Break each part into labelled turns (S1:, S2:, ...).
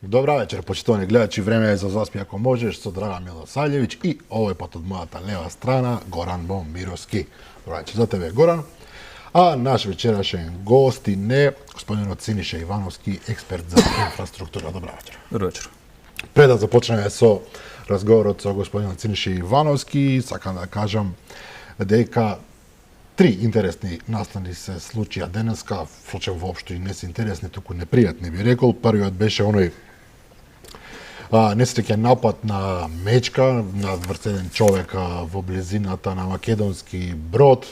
S1: Добра вечер, почитувани гледачи, време е за заспи ако можеш со Драга Милосављевиќ и овој пат од мојата лева страна Горан Момировски. Добра вечер за тебе, Горан. А наш вечерашен гост и не господинот Синиша Ивановски, експерт за инфраструктура. Добра вечер.
S2: Добра вечер.
S1: Пред да започнеме со разговорот со господинот Синиша Ивановски, сакам да кажам дека три интересни настани се случија денеска, впрочем воопшто и не се интересни, туку непријатни би рекол. Првиот беше оној несреќен напад на мечка над врз човек во близината на македонски брод.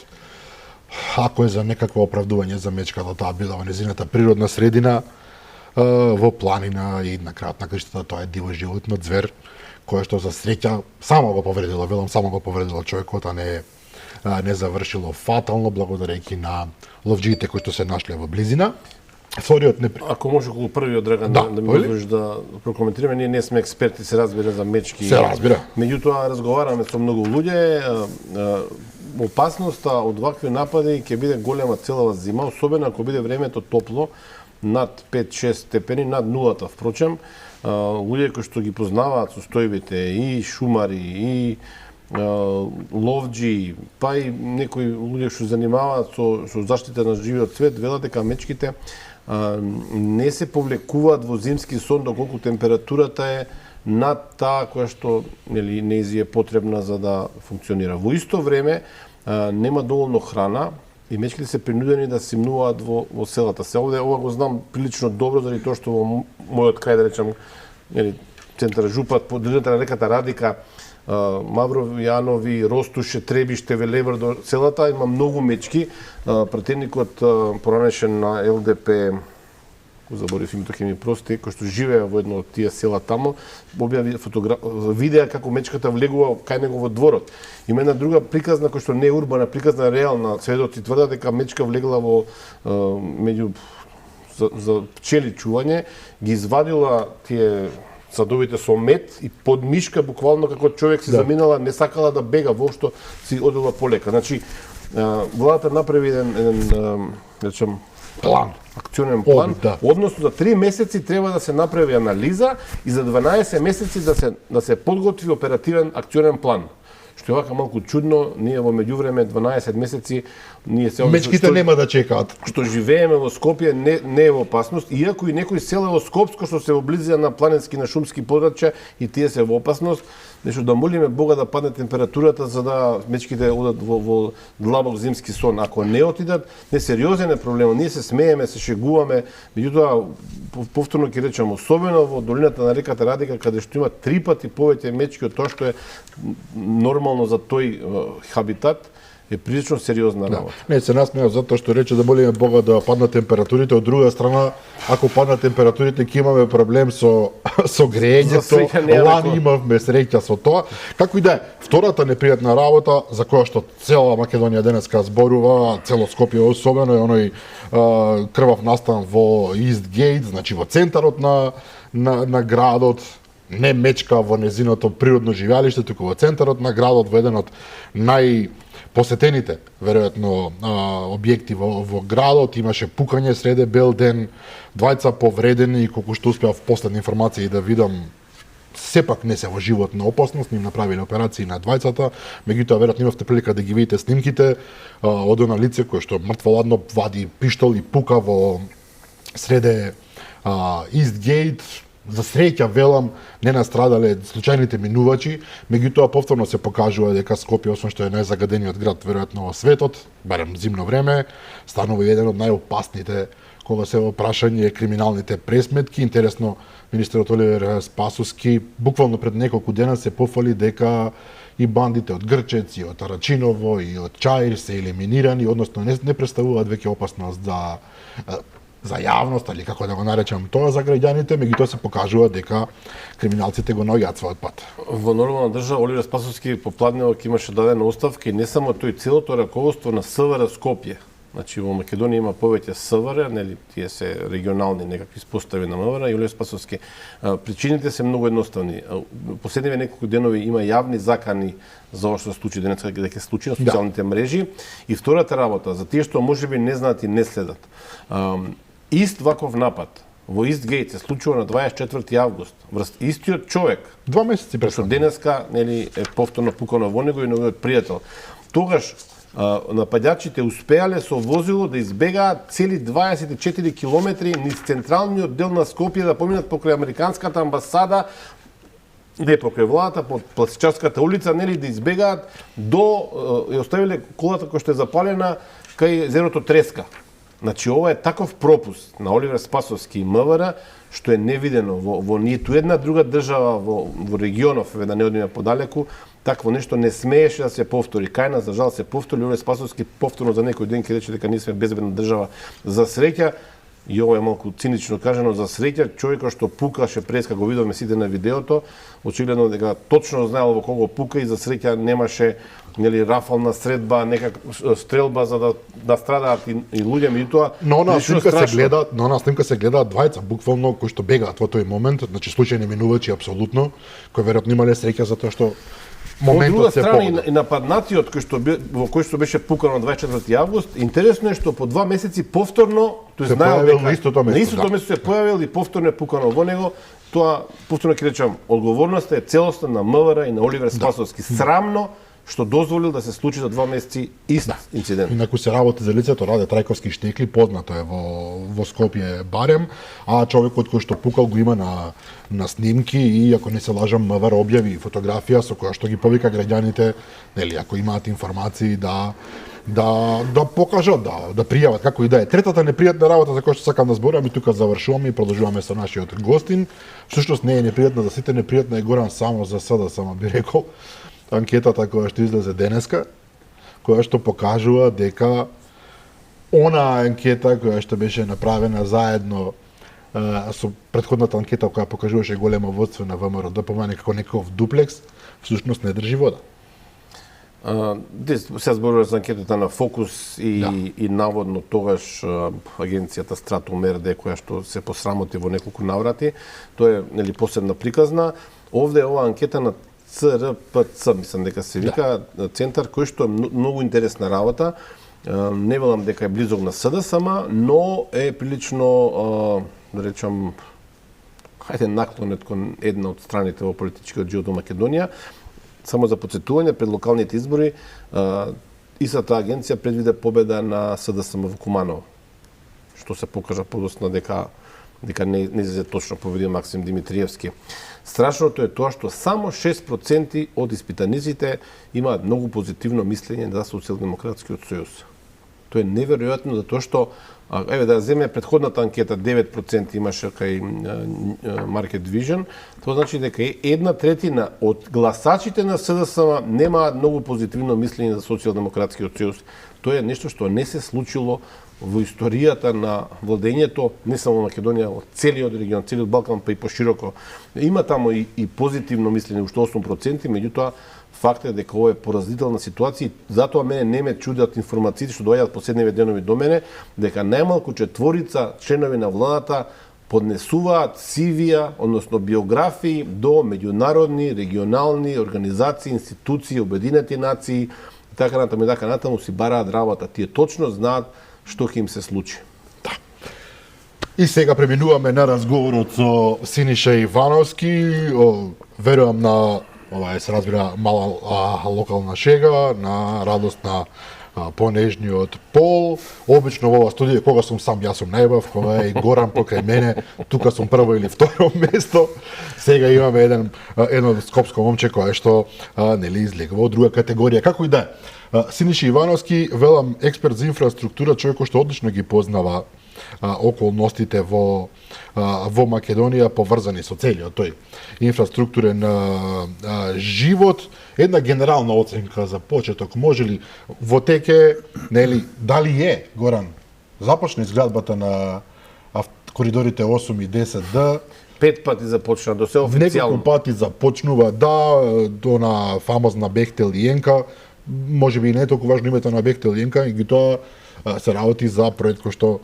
S1: Ако е за некакво оправдување за мечката, таа била во незината природна средина во планина и на крајот на краиштата тоа е диво животно ѕвер кое што за среќа само го повредило, велам само го повредило човекот, а не завршило фатално благодарејќи на ловџиите кои што се нашле во близина. Вториот
S3: Ако може околу првиот, Драган, да ми дозволиш да прокоментираме, ние не сме експерти, се разбира за мечки.
S1: Се разбира.
S3: Меѓутоа разговараме со многу луѓе, опасноста од вакви напади ќе биде голема целава зима, особено ако биде времето топло, над 5-6 степени, над нулата. Впрочем, луѓе кои што ги познаваат состојбите, и шумари, и ловџи, па и некои луѓе што занимаваат со заштита на живиот свет, велат дека мечките не се повлекуваат во зимски сон доколку температурата е над таа која што нејзи е потребна за да функционира. Во исто време нема доволно храна и мечките се принудени да симнуваат во селата. Се овде ова го знам прилично добро заради тоа што во мојот крај, да речам, центар Жупат, по долината на реката Радика, Мавров, Јанови, Ростуше, Требиште, Велебар до селата има многу мечки. Пратеникот поранешен на ЛДП, заборив името, ќе ми прости, кој што живее во едно од тие села тамо, објави видеа како мечката влегува кај него во дворот. Има една друга приказна која што не е урбана, приказна реална. Сведоци тврдат дека мечка влегла во меѓу за пчели чување, ги извадила тие садовите со мед и под мишка буквално како човек си заминала, не сакала да бега, воопшто си одела полека. Значи, владата направи еден речем
S1: план,
S3: акционен план, односно за 3 месеци треба да се направи анализа и за 12 месеци да се подготви оперативен акционен план. Што е вака малку чудно, ние во меѓувреме 12 месеци ние се
S1: мечките нема да чекаат.
S3: Што живееме во Скопје не е во опасност, иако и некои села во Скопско што се во близина на планински, на шумски подрачја и тие се во опасност. Нешто да молиме Бога да падне температурата за да мечките одат во длабок зимски сон. Ако не отидат, несериозен е проблемот. Ние се смееме, се шегуваме, меѓутоа повторно ќе речам, особено во долината на реката Радика, каде што има 3 пати повеќе мечки од тоа што е нормално за тој хабитат, е прилично сериозна работа.
S1: Не, се насмеав затоа што рече да молиме Бога да паднат температурите, од друга страна, ако паднат температурите, ќе имаме проблем со грејењето, лани имавме среќа со тоа. Како и да е, втората непријатна работа, за која што цела Македонија денеска зборува, цело Скопје особено, е оној крвав настан во Истгејт, значи во центарот на градот, не мечка во незиното природно живеалиште, туку во центарот на градот, во еден од посетените, веројатно, објекти во градот, имаше пукање среде бел ден, двајца повредени и колку што успеав последни информации да видам, сепак не се во животна опасност, ним направиле операции на двајцата, меѓутоа веројатно имавте прилика да ги видите снимките од она лице кое што мртво ладно вади пиштол и пука во среде Истгејт. За среќа, велам, не настрадале случајните минувачи, меѓутоа повторно се покажува дека Скопје, освен што е најзагадениот град веројатно во светот, барем зимно време, станува еден од најопасните кога се во прашање криминалните пресметки. Интересно, министерот Оливер Спасовски буквално пред неколку дена се пофали дека и бандите од Грчец, и од Арачиново, и од Чаир се елиминирани, односно не представуваат веќе опасност за јавност, или како да го наречам тоа, за граѓаните, меѓутоа се покажува дека криминалците го наоѓаат својот пат.
S3: Во нормална држава Оливер Спасовски попладневак имаше дадена оставка и не само тој, целото раководство на СВР Скопје. Значи во Македонија има повеќе СВР, нели тие се регионални некакви спостави на МВР и Оливер Спасовски. Причините се многу едноставни. Последниве неколку денови има јавни закани за ова што се случи денеска, дека се случи на социјалните мрежи. И втората работа, за тие што можеби не знаат и не следат. Ист ваков напад во Истгејт се случува на 24 август. Врз истиот човек,
S1: 2 месеци
S3: што денеска нели е повторно пукано во него и неговиот пријател. Тогаш нападачите успеале со возило да избегаат цели 24 километри низ централниот дел на Скопје, да поминат покрај американската амбасада, не покрај владата, под Пластичарската улица, нели да избегаат до и оставиле колата која што е запалена кај езерото Треска. Значи ова е таков пропуст на Оливер Спасовски и МВР што е невидено во ниту една друга држава во регионов, да не одиме подалеку, такво нешто не смееше да се повтори. Кај нас, за жал, се повтори. Оливер Спасовски повторно за некој ден ќе рече дека ние сме безбедна држава. За среќа, и ова е малку цинично кажано, за среќа човекот што пукаше преска, го видовме сите на видеото, очигледно дека точно знаел во кого пука и за среќа немаше нели рафална средба, некаква стрелба за да страдаат и луѓе, меѓутоа
S1: на онаа снимка се гледаат двајца буквално кои што бегаат во тој момент, значи случајни минувачи апсолутно, кои веројатно имале среќа затоа што моментот се
S3: погода. Од друга страна и нападнатиот во кој што беше пукано на 24 август, интересно е што по 2 месеци повторно тој знаел дека на истото место се појавил и повторно е пукано во него. Тоа повторно ќе речам, одговорноста е целосна на МВР и на Оливер Спасовски. Срамно што дозволил да се случи за 2 месеци ист инцидент.
S1: Инаку се работи за лицето Раде Трајковски Штекли, познато е во Скопје барем, а човекот кој што пукал го има на снимки и ако не се лажам МВР објави фотографија со која што ги повика граѓаните, нели ако имаат информации да покажат, да пријават како и да е. Третата непријатна работа за која што сакам да зборам и тука завршуваме и продолжуваме со нашиот гостин. Всушност не е непријатна за сите, непријатна е Горан само за само би рекол. Анкетата која што излезе денеска, која што покажува дека она анкета која што беше направена заедно со претходната анкета која покажуваше големо водство на ВМРО ДПМН како некаков дуплекс, всушност не држи вода.
S3: Се зборува за анкетата на Фокус и наводно тогаш агенцијата Стратомер која што се посрамоти во неколку наврати. Тоа е нели посебна приказна. Овде ова анкета на ЦРПЦ, мислам дека се вика, центар кој што е многу интересна работа. Не велам дека е близок на СДСМ, но е прилично, да речам, наклонет кон една од страните во политичкиот живот во Македонија. Само за подсетување, пред локалните избори, истата агенција предвиде победа на СДСМ во Куманово, што се покажа подоцна дека не излезе точно победил Максим Димитриевски. Страшното е тоа што само 6% од испитаниците имаат многу позитивно мислење за Социјалдемократскиот сојуз. Тоа е неверојатно затоа што еве да земе претходната анкета 9% имаше кај Market Vision, тоа значи дека една третина од гласачите на СДСМ немаат многу позитивно мислење за Социјалдемократскиот сојуз. Тоа е нешто што не се случило во историјата на владењето, не само Македонија, во целиот регион, целиот Балкан, па и пошироко. Има таму и позитивно мислење, уште 8%, меѓутоа факт е дека ова е поразителна ситуација, затоа мене не ме чудат информациите што доаѓаат последниве денови до мене, дека најмалку 4 членови на владата поднесуваат CV-ја, односно биографии до меѓународни, регионални организации, институции, Обединети нации, така натаму си бараат работа. Тие точно знаат што ќе им се случи.
S1: Да. И сега преминуваме на разговорот со Синиша Ивановски. Верувам на ова се разбира мала локална шега, на радост на понежниот пол. Обично во ова студија, кога сум сам, јас сум најбав, кога е и Горан покрај мене, тука сум прво или второ место. Сега имаме едно скопско момче кое што нели излегува од друга категорија. Како и да е. Синиша Ивановски, велам, експерт за инфраструктура, човек кој што одлично ги познава околностите во Македонија, поврзани со целиот тој инфраструктурен живот. Една генерална оценка за почеток, може ли во теке, нели, дали е, Горан, започна изградбата на коридорите 8 и 10Д,
S3: 5 пати започна, до се официјално.
S1: Неколку пати започнува, до на фамозна Бехтел и Енка, може би и не е толку важно името на Бехтел и Енка, и тоа се работи за проект кој што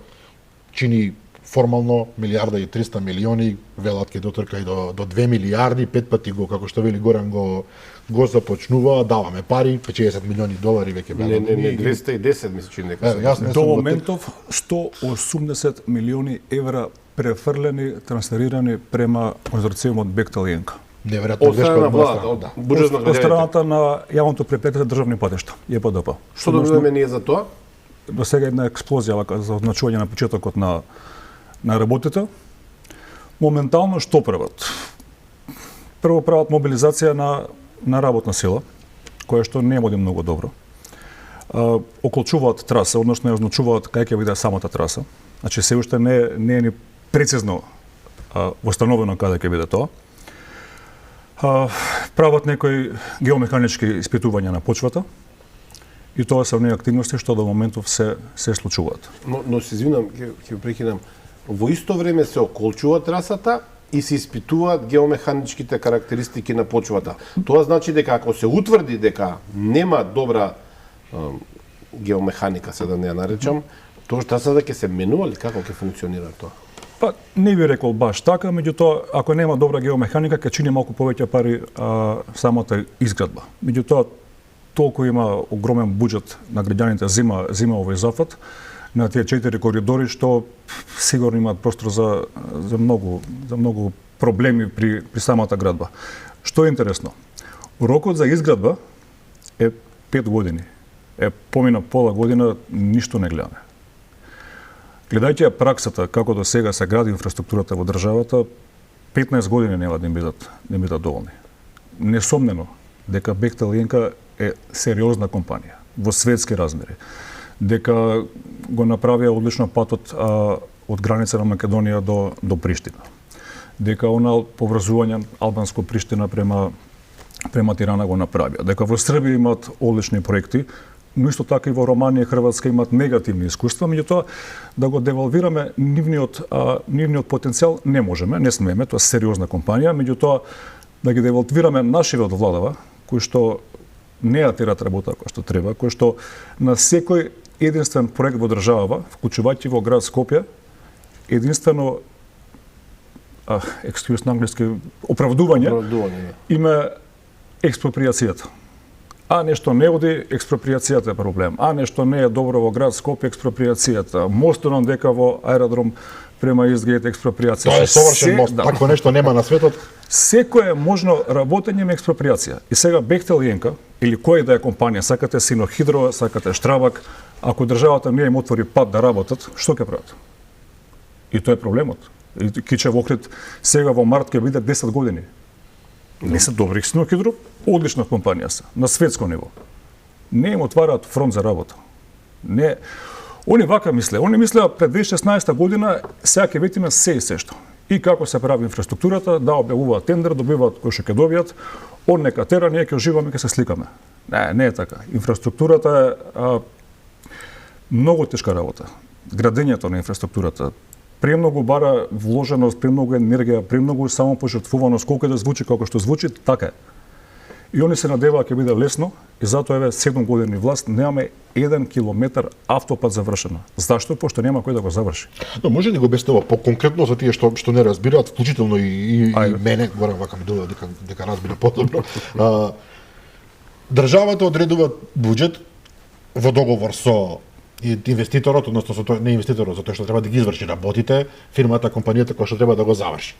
S1: чини формално 1,3 милиарди, велат ке дотрка и до 2 милиарди, 5 пати го, како што вели Горан, го започнува, даваме пари, 50 милиони долари веќе беа.
S3: Не, 210 ми се чини дека.
S2: До моментов 180 милиони евра префрлени, трансферирани према конзорциумот Бехтел и ЕНК.
S1: Неверојатно
S3: Од страна на владата,
S1: да.
S3: од буџетот на
S2: Од
S3: граѓаните.
S2: страната на јавното предпријатие за државни патишта, ЈПДП.
S3: Што добиваме ние за тоа?
S2: До сега една експлозија вака за означување на почетокот на работите. Моментално што прават? Прво прават мобилизација на работна сила, која што не оди многу добро. Околчуваат траса, односно ја означуваат кај ќе биде самата траса. Значи се уште не е ни прецизно установено каде ќе биде тоа. Прават некои геомеханички испитувања на почвата и тоа се оние активности што до моментов се случуваат.
S3: Но се извинам, ќе прекинам. Во исто време се околчува трасата и се испитуваат геомеханичките карактеристики на почвата. Тоа значи дека ако се утврди дека нема добра геомеханика, се да не ја наречам, тоа трасата ќе се менува или како ќе функционира тоа?
S2: Па не би рекол баш така, меѓутоа ако нема добра геомеханика ќе чини малку повеќе пари самата изградба. Меѓутоа толку има огромен буџет на граѓаните зима овој зафат на тие 4 коридори што сигурно имаат простор за многу проблеми при самата градба. Што е интересно? Рокот за изградба е 5 години. Помина пола година, ништо не гледаме. Гледајќи ја праксата како до сега се гради инфраструктурата во државата, 15 години нема да им бидат доволни. Несомнено дека Бехтел и ЕНК е сериозна компанија во светски размери. Дека го направија одлично патот од граница на Македонија до Приштина. Дека она поврзување албанско Приштина према Тирана го направија. Дека во Србија имаат одлични проекти, но исто така и во Романија и Хрватска имаат негативни искуства, меѓутоа да го девалвираме нивниот потенцијал не можеме, не смееме, тоа е сериозна компанија, меѓутоа да ги девалвираме нашиве од владава, кои што не ја терат работа која што треба, кои што на секој единствен проект во државава, вклучувајќи во град Скопје, единствено excuse на англиски оправдување има експроприацијата. А нешто не оди, експроприацијата е проблем. А нешто не е добро во град Скопје, експроприацијата. Мостот дека во аеродром према изград експроприација.
S1: Тоа е совршен мост, такво нешто нема на светот.
S2: Секое можно работење на експроприација. И сега Бехтел и ЕНК или која да е компанија, сакате Синохидро, сакате Штрабак, ако државата не им отвори пат да работат, што ќе прават? И тоа е проблемот. И Кичев Охрид сега во март ќе биде 10 години. Не се добри Синохидро, одлична компанија се, на светско ниво. Не им отвараат фронт за работа. Не. Они вака мислеа. Они мислеа пред 2016 година сега ќе видиме се и се што. И како се прави инфраструктурата, да објавуваат тендер, добиваат кој што ќе добијат, он нека тера, ние ќе оживаме, ќе се сликаме. Не е така. Инфраструктурата е многу тешка работа. Градењето на инфраструктурата премногу бара вложеност, премногу енергија, премногу самопожртвуваност, колку да звучи како што звучи, така е. И они се надеваат ќе биде лесно и затоа еве 7 години власт немаме 1 километар автопат завршено. Зашто? Пошто нема кој да го заврши.
S1: Но може ли го обяснува поконкретно за тие што не разбираат, вклучително и мене, горам вака ми додува дека разбира подобро. Државата одредува буџет во договор со инвеститорот, односно со тој не инвеститорот, за тоа што треба да ги изврши работите, фирмата, компанијата која што треба да го заврши.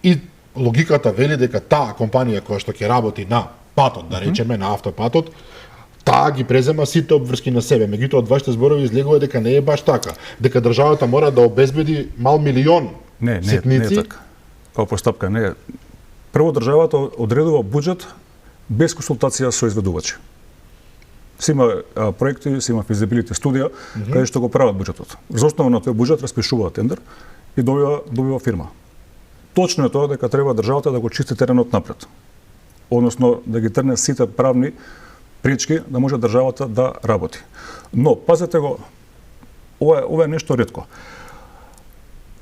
S1: И логиката вели дека таа компанија која што ќе работи на патот, да речеме, на автопатот, таа ги презема сите обврски на себе. Меѓутоа од вашите зборови излегува дека не е баш така, дека државата мора да обезбеди мал милион ситници.
S2: Не е така. Као постапка не е. Прво државата одредува буџет без консултација со изведувачи. Се има проекти, се има физибилити студија, каде што го прават буџетот. За основа на тој буџет распишува тендер и добива фирма. Точно е тоа дека треба државата да го чисти теренот напред. Односно да ги трне сите правни пречки да може државата да работи. Но пазете го, ова е нешто ретко.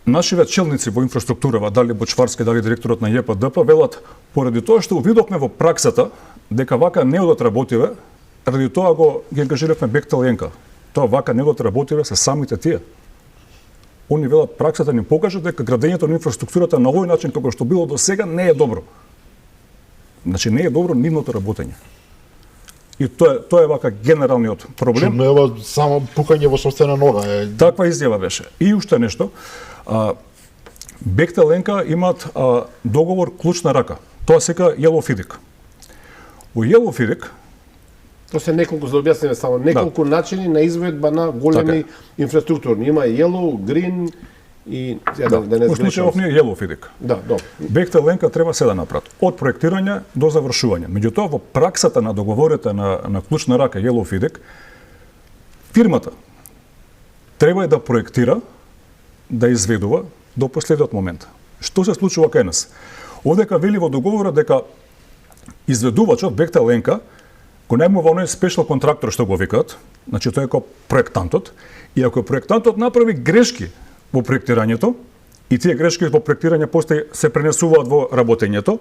S2: Нашиве челници во инфраструктурава, дали Бочварски, дали директорот на ЈПДП, велат поради тоа што увидовме во праксата дека вака не одат работиве, ради тоа ги ангажиравме Бехтел и ЕНК. Тоа вака не одат работиве се самите тие. Они велат праксата ни покажа дека градењето на инфраструктурата на овој начин како што било до сега не е добро. Значи не е добро нивното работење. И тоа е вака генералниот проблем.
S1: Чудно е ова само пукање во сопствена нога.
S2: Таква изјава беше. И уште нешто, Бехтел Ленка имаат договор клучна рака. Тоа сека Јелофидик. Во Јелофидик
S3: То се неколку, за да објасниме само, неколку начини на изведба на големи инфраструктурни. Има Yellow, Green и да не
S2: во случајов не е Јелофидик.
S3: Да, добро.
S2: Бехтел Ленка треба се да направат од проектирање до завршување. Меѓутоа во праксата на договорите на клучна рака Јелофидик, фирмата треба да проектира, да изведува до последниот момент. Што се случува кај нас? Овдека вели во договорот дека изведувачот Бехтел Ленка го најмува оној спешал контрактор што го викаат, значи тој е како проектантот, и ако проектантот направи грешки во проектирањето, и тие грешки во проектирање после се пренесуваат во работењето,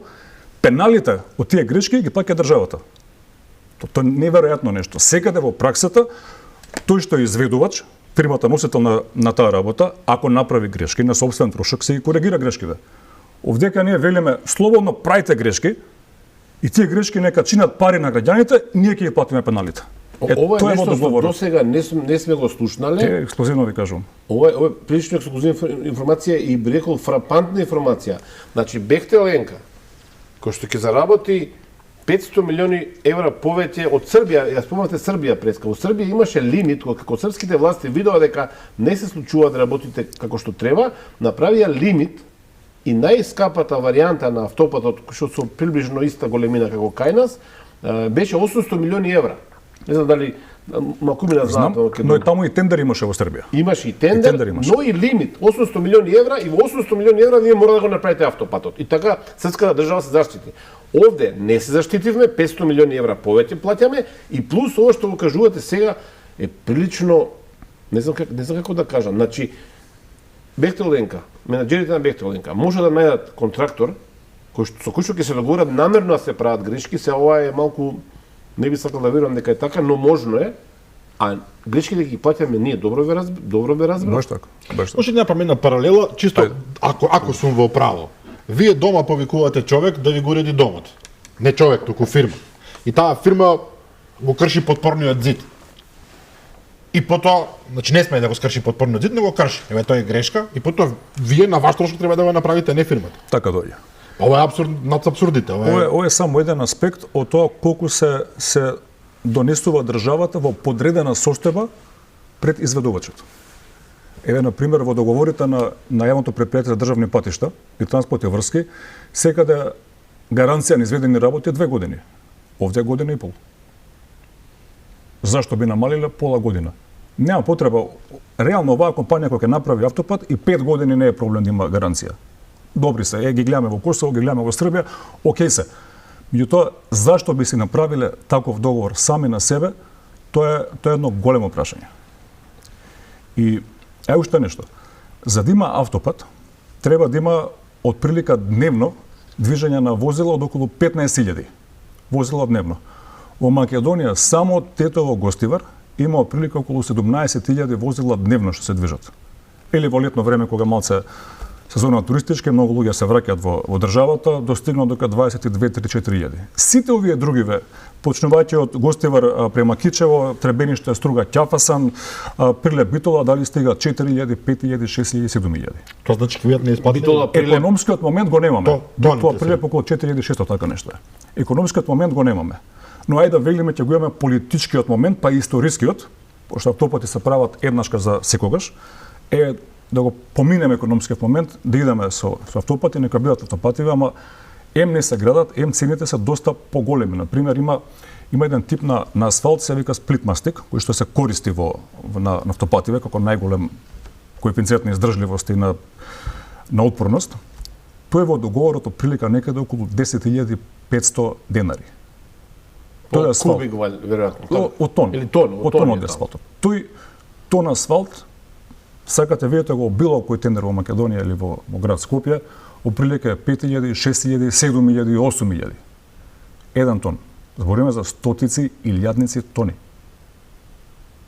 S2: пеналите од тие грешки ги плаќа државата. Тоа е неверојатно нешто. Секаде во праксата, тој што е изведувач, фирмата носител на таа работа, ако направи грешки на сопствен трошок, се ги коригира грешките. Овдека ние велиме слободно правите грешки, и тие грешки нека чинат пари на граѓаните, ние ќе ги платиме пеналите.
S3: Ова е нешто што досега не сме го слушнале.
S2: Те ексклузивно ви кажувам.
S3: Ова е прилично ексклузивна информација и би рекол фрапантна информација. Значи Бехтел Ленка, кој што ќе заработи 500 милиони евра повеќе од Србија, ја спомнате Србија преска. Во Србија имаше лимит, како српските власти видоа дека не се случува да работите како што треба, направија лимит и најскапата варијанта на автопатот, што со приближно иста големина како кај нас, беше 800 милиони евра. Не знам дали малкумина знаат.
S2: Но и таму и тендер имаше во Србија.
S3: Имаше и тендер, но и лимит 800 милиони евра, и во 800 милиони евра вие мора да го направите автопатот. И така српската држава се заштити. Овде не се заштитивме, 500 милиони евра повеќе плаќаме, и плюс ова што го кажувате сега е прилично, не знам како да кажам. Значи Бехтел Ленка, менаџерите на Бехтел Ленка може да најдат контрактор со кој што ќе се договорат намерно да се прават грешки, се ова е малку, не би сакал да верувам дека е така, но можно е, а грешките ги плаќаме ние, добро ве разбрав.
S2: Баш така.
S1: Може да направиме паралела, чисто ако сум во право. Вие дома повикувате човек да ви го уреди домот. Не човек, туку фирма. И таа фирма го крши подпорниот зид. И потоа, значи не сме да го скрши подпорниот зид, но го крши. Еве тоа е грешка, и потоа вие на ваш трошок треба да го направите, не фирмата.
S2: Така доаѓа.
S1: Ова е абсурд над абсурдите.
S2: Ова е само еден аспект од тоа колку се донесува државата во подредена состојба пред изведувачот. Еве, на пример, во договорите на јавното претпријатие за државни патишта и транспорт и врски, секаде гаранција на изведени работи е 2 години. Овде е година и пол. Зашто би намалиле пола година? Нема потреба. Реално оваа компанија која ќе направи автопат и 5 години не е проблем да има гаранција. Добри се, ги гледаме во Косово, ги гледаме во Србија, окей се. Меѓутоа, зашто би си направиле таков договор сами на себе, тоа е едно големо прашање. И уште нешто. За да има автопат, треба да има отприлика дневно движење на возила од околу 15.000 возила дневно. Во Македонија само од Тетово Гостивар има отприлика околу 17.000 возила дневно што се движат. Или во летно време кога малце сезона туристички, многу луѓе се враќаат во државата, достигнат до 22-3-4.000. Сите овие другиве, почнувајќи од Гостивар према Кичево, Требениште, Струга, Ќафасан, Прилеп, Битола, дали стига 4.000, 5.000, 6.000, 7.000.
S1: Тоа значи квијат не исплатили?
S2: Економскиот момент го немаме. Тоа Прилеп околу 4.600, така нешто е. Економскиот момент го немаме. Но ајде да велиме ќе го имаме политичкиот момент, па и историскиот, пошто автопати се прават еднашка за секогаш, е да го поминеме економскиот момент, да идеме со автопати, нека бидат автопативи, ама не се градат, цените се доста поголеми. Например, има еден тип на асфалт, се вика сплитмастик, кој што се користи на автопативе како најголем коефициент на издржливост и на отпорност. Тој е во договорот прилика некаде околу 10.500 денари.
S3: Тоа е асфалт. Кубик, веројатно.
S2: Од тон.
S3: Или тон.
S2: Од тон од асфалтот. Тој тон асфалт, сакате видите го било кој тендер во Македонија или во град Скопје, оприлика 5.000, 6.000, 7.000, 8.000. Еден тон. Збориме за стотици илјадници тони.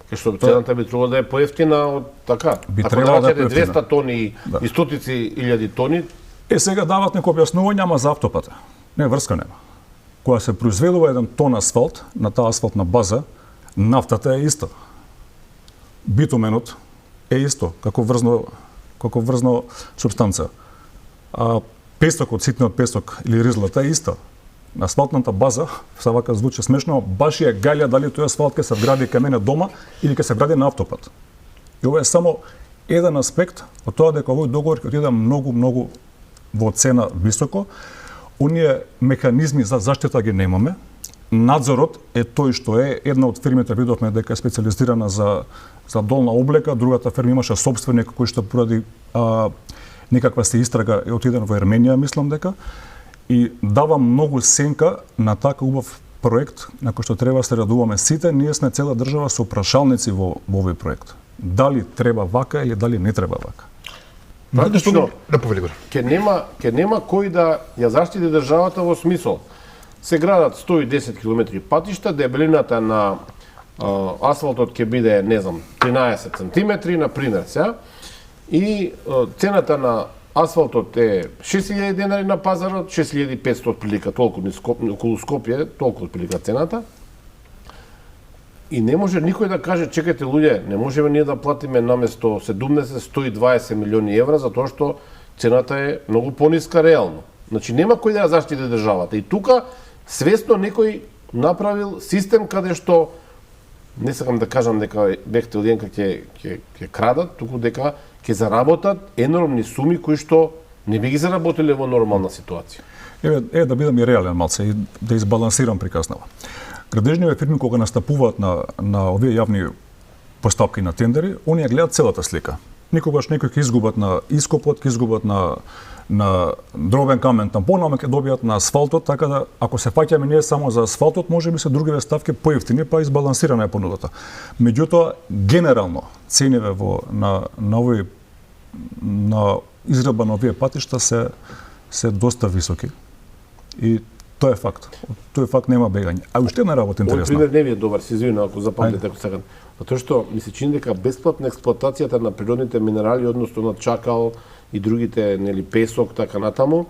S3: Кај што цената би требало да е поевтина од така. Ако давате 200 тони и стотици илјади тони,
S2: сега дават некој објаснување, ама за автопата. Не, врска нема. Кога се произведува еден тон асфалт, на таа асфалтна база, нафтата е иста. Битуменот е исто, како врзно супстанца. песокот, ситниот песок или ризлата е иста. На асфалтната база, се вака звучи смешно, баш ја галја дали тој асфалт ќе се вгради кај мене дома или ќе се вгради на автопат. И ова е само еден аспект од тоа дека овој договор ќе отиде многу во цена високо. Оние механизми за заштита ги немаме. Надзорот е тој што е. Една од фирмите видовме дека е специализирана за долна облека, другата фирма имаше сопственик кој што поради некаква се истрага е отиден во Ерменија, мислам дека, и дава многу сенка на така убав проект на кој што треба да се радуваме сите. Ние сме цела држава со прашалници во овој проект. Дали треба вака или дали не треба вака?
S3: Практично,
S1: да повели го.
S3: Ќе нема кој да ја заштити државата во смисол. Се градат 110 км патишта, дебелината на асфалтот ќе биде, не знам, 13 см, на пример сега, и цената на асфалтот е 6000 денари на пазарот, 6500 прилика, толку околу Скопје, толку прилика цената. И не може никој да каже, чекайте луѓе, не можеме ние да платиме наместо 70-120 милиони евра, затоа што цената е многу пониска реално. Значи нема кој да ја заштити државата. И тука свесно некој направил систем каде што, не сакам да кажам дека Бехтел и Јенка ќе крадат, туку дека ќе заработат енормни суми кои што не би ги заработиле во нормална ситуација.
S2: Еве да бидам и реален малце и да избалансирам приказнава. Градежниве фирми кога настапуваат на овие јавни постапки на тендери, оние гледаат целата слика. Никогаш некој ќе изгубат на ископот, ќе изгубат на дробен камен тампонаме, ќе добијат на асфалтот, така да ако се фаќаме ние само за асфалтот, можеби се другиве ставки поевтини, па избалансирана е понудата. Меѓутоа, генерално цениве на изградба на овие патишта се доста високи. И тоа е факт. Тој факт нема бегање. А уште една работа интересна.
S3: Овој пример не ви е добар, се извинувам ако запамтите ако сакам. Затоа што ми се чини дека бесплатна експлоатацијата на природните минерали, односно на чакал и другите, нели, песок, така натаму,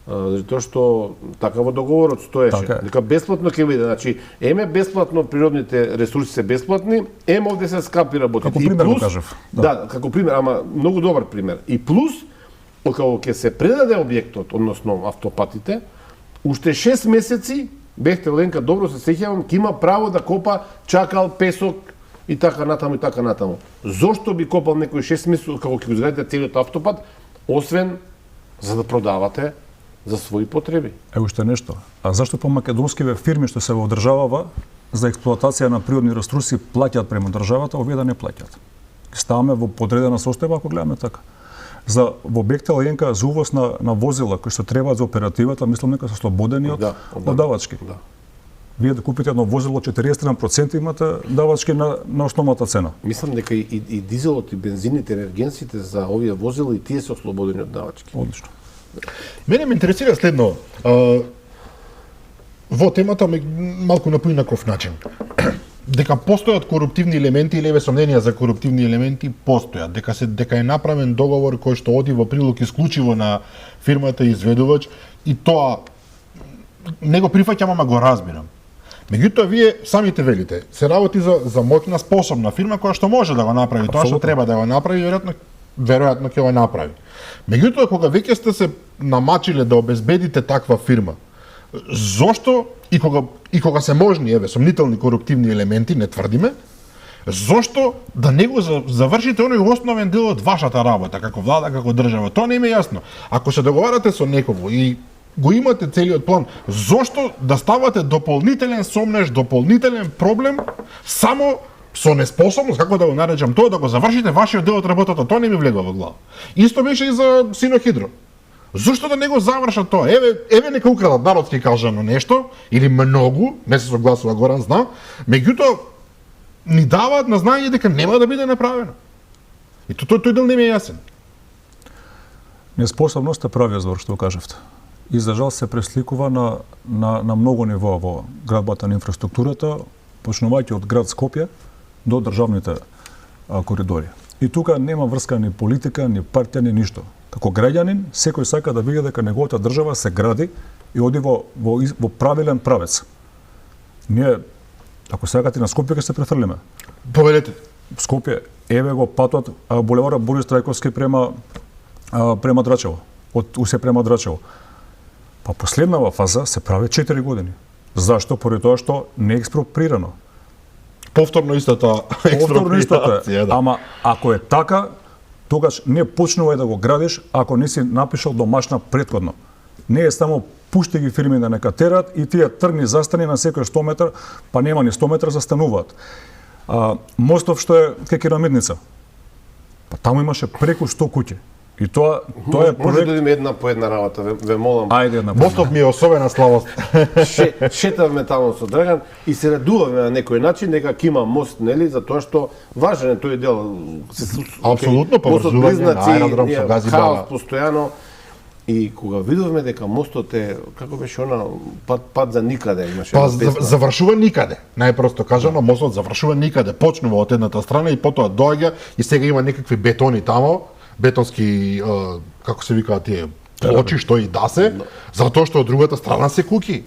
S3: затоа што така во договорот стоеше. Дека бесплатно ќе биде, значи, еме бесплатно природните ресурси се бесплатни, еме овде се скапи работите.
S2: Како пример го кажав.
S3: Да, како пример, ама многу добар пример. И плюс, кога ќе се предаде објектот, односно автопатите, уште 6 месеци, Бехтел Ленка, добро се сеќавам, ќе има право да копа чакал, песок и така натаму и така натаму. Зошто би копал некој 6 месеци како ќе го изградите целиот автопат, освен за да продавате за своји потреби?
S2: Уште нешто. А зашто по македонскиве фирми што се во државава за експлоатација на природни ресурси плаќаат према државата, овие да не плаќаат? Ставаме во подредена состојба ако гледаме така. За во Бехтел Јенка за увоз на возила кои што требаат за оперативата, мислам дека се слободени од давачки.
S3: Да.
S2: Вие да купите едно возило 47% имате давачки на основната цена.
S3: Мислам дека и дизелот и бензините, енергенсите за овие возила и тие се ослободени од давачки.
S2: Одлично.
S1: Мене ме интересира следно. Во темата малку на поинаков начин. Дека постојат коруптивни елементи или сомненија за коруптивни елементи постојат, дека е направен договор кој што оди во прилог исклучиво на фирмата изведувач и тоа не го прифаќам, ама го разбирам. Меѓутоа вие самите велите, се работи за моќна способна фирма која што може да го направи тоа што треба да го направи, веројатно ќе го направи. Меѓутоа кога веќе сте се намачиле да обезбедите таква фирма, зошто и кога се можни, сомнителни коруптивни елементи, не тврдиме, зошто да не го завршите оној основен дел од вашата работа, како влада, како држава? Тоа не ми е јасно. Ако се договарате со некого и го имате целиот план, зошто да ставате дополнителен сомнеж, дополнителен проблем, само со неспособност, како да го наречам тоа, да го завршите вашиот дел од работата? Тоа не ми влегува во глава. Исто беше и за Синохидро. Зошто да не го завршат тоа? Еве нека украдат, народски кажано нешто, или многу, не се согласува Горан, знам, меѓутоа ни даваат на знаење дека нема да биде направено. И тој дел не ми е јасен.
S2: Неспособност е правиот збор што кажавте. И за жал се пресликува на многу нивоа во градбата на инфраструктурата, почнувајќи од град Скопје до државните коридори. И тука нема врска ни политика, ни партија, ни ништо. Како граѓанин, секој сака да види дека неговата држава се гради и оди во правилен правец. Ние, ако сакате на Скопје, ќе се префрлиме.
S1: Повелете.
S2: Скопје, еве го патот, булеварот Борис Трајковски према Драчево. од Усе према Драчево. Па последнава фаза се прави 4 години. Зашто? Поради тоа што не е експроприирано.
S1: Повторно истата експроприација, да.
S2: Ама ако е така, тогаш не почнувај да го градиш ако не си напишал домашна претходно. Не е само пушти ги фирми да не катерат и тие тргни застани на секој 100 метар, па нема ни 100 метра застануваат. Мостов што е кај Керамидница. Па таму имаше преку 100 куќи. И тоа е проект.
S3: Може да идеме една по една работа, ве молам.
S2: Ајде една.
S1: Мостов ми е особена славост.
S3: Шетавме таму со Драган и се радуваме на некој начин дека ќе има мост, нели, затоа што важен е тој дел.
S1: Апсолутно поврзување на аеродром со Гази Бара.
S3: Постојано. И кога видовме дека мостот е, како беше она, пат за никаде имаше.
S1: Па завршува никаде. Најпросто кажано, мостот завршува никаде. Почнува од едната страна и потоа доаѓа и сега има некакви бетони тамо, бетонски, како се викаат тие, плочи што и да се, затоа што од другата страна се куки.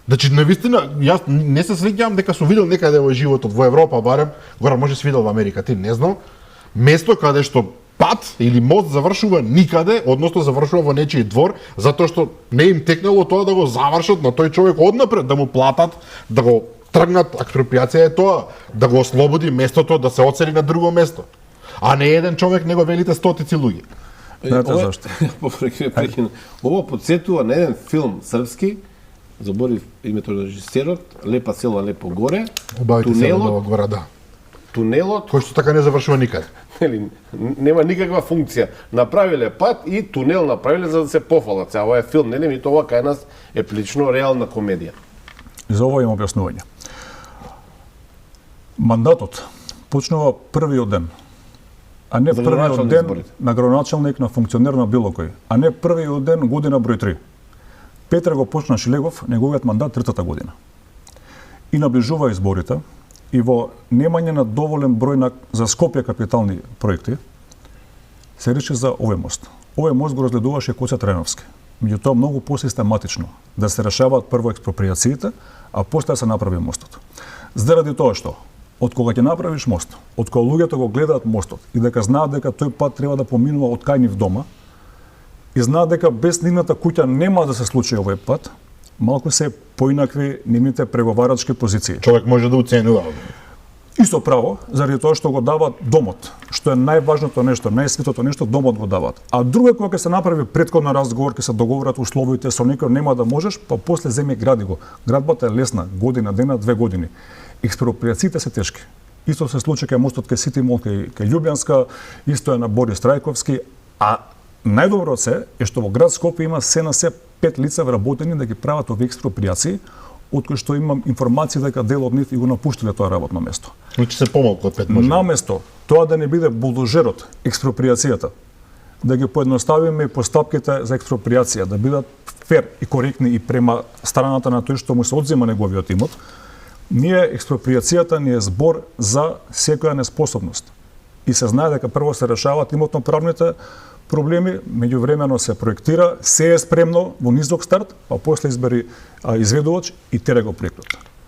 S1: Значи, навистина, јас не се среќавам дека сум видел некаде во животот во Европа барем, Горан може си видел во Америка, ти не знам, место каде што пат или мост завршува никаде, односно завршува во нечиј двор, затоа што не им текнало тоа да го завршат на тој човек однапред, да му платат, да го тргнат. Експроприација е тоа, да го ослободи местото, да се оцели на друго место. А не еден човек, него велите стотици луѓе.
S2: Знаете зашто?
S3: Ова подсетува на еден филм српски, заборив името на режисерот, Лепа села, лепо горе.
S1: Убавите села, гора, да.
S3: Тунелот,
S1: кој што така не завршува никаде.
S3: Нема никаква функција. Направиле пат и тунел направиле за да се пофалат. Ова е филм, нели, и тоа кај нас е прилично реална комедија.
S2: За ова има објаснување. Мандатот почнува првиот ден, а не првиот ден на градоначалник, на функционер на било кој, а не првиот ден година број 3. Петре го почна Шилегов неговиот мандат третата година. И наближува изборите, и во немање на доволен број за Скопје капитални проекти, се рече за овој мост. Овој мост го разгледуваше Коца Треновски. Меѓутоа многу посистематично да се решаваат прво експроприациите, а после да се направи мостот. Заради тоа што од кога ќе направиш мост, од кога луѓето го гледаат мостот и дека знаат дека тој пат треба да поминува од кај нив дома, и знаат дека без нивната куќа нема да се случи овој пат, малку се поинакви нивните преговарачки позиции.
S1: Човек може да оценува.
S2: Исто право, заради тоа што го дават домот, што е најважното нешто, најсветото нешто, домот го дават. А друго е кога ќе се направи претходен разговор, ќе се договорат условите со некој, нема да можеш, па после земе гради го. Градбата е лесна, година, дена, 2 години. Експроприациите се тешки. Исто се случи кај мостот кај Сити Мол, кај Љубјанска, исто е на Борис Трајковски, а најдобро се е што во град Скопје има се на се 5 лица вработени да ги прават овие експроприации, од кои што имам информација дека дел од нив и го напуштиле тоа работно место.
S1: Значи се помалку од 5 може.
S2: Наместо тоа да не биде булдожерот експроприацијата, да ги поедноставиме постапките за експроприација, да бидат фер и коректни и према страната на тој што му се одзема неговиот имот, ние експроприацијата ни е збор за секоја неспособност. И се знае дека прво се решаваат имотно-правните проблеми, меѓувремено се проектира, се е спремно во низок старт, па после избери изведувач и тере го проектот.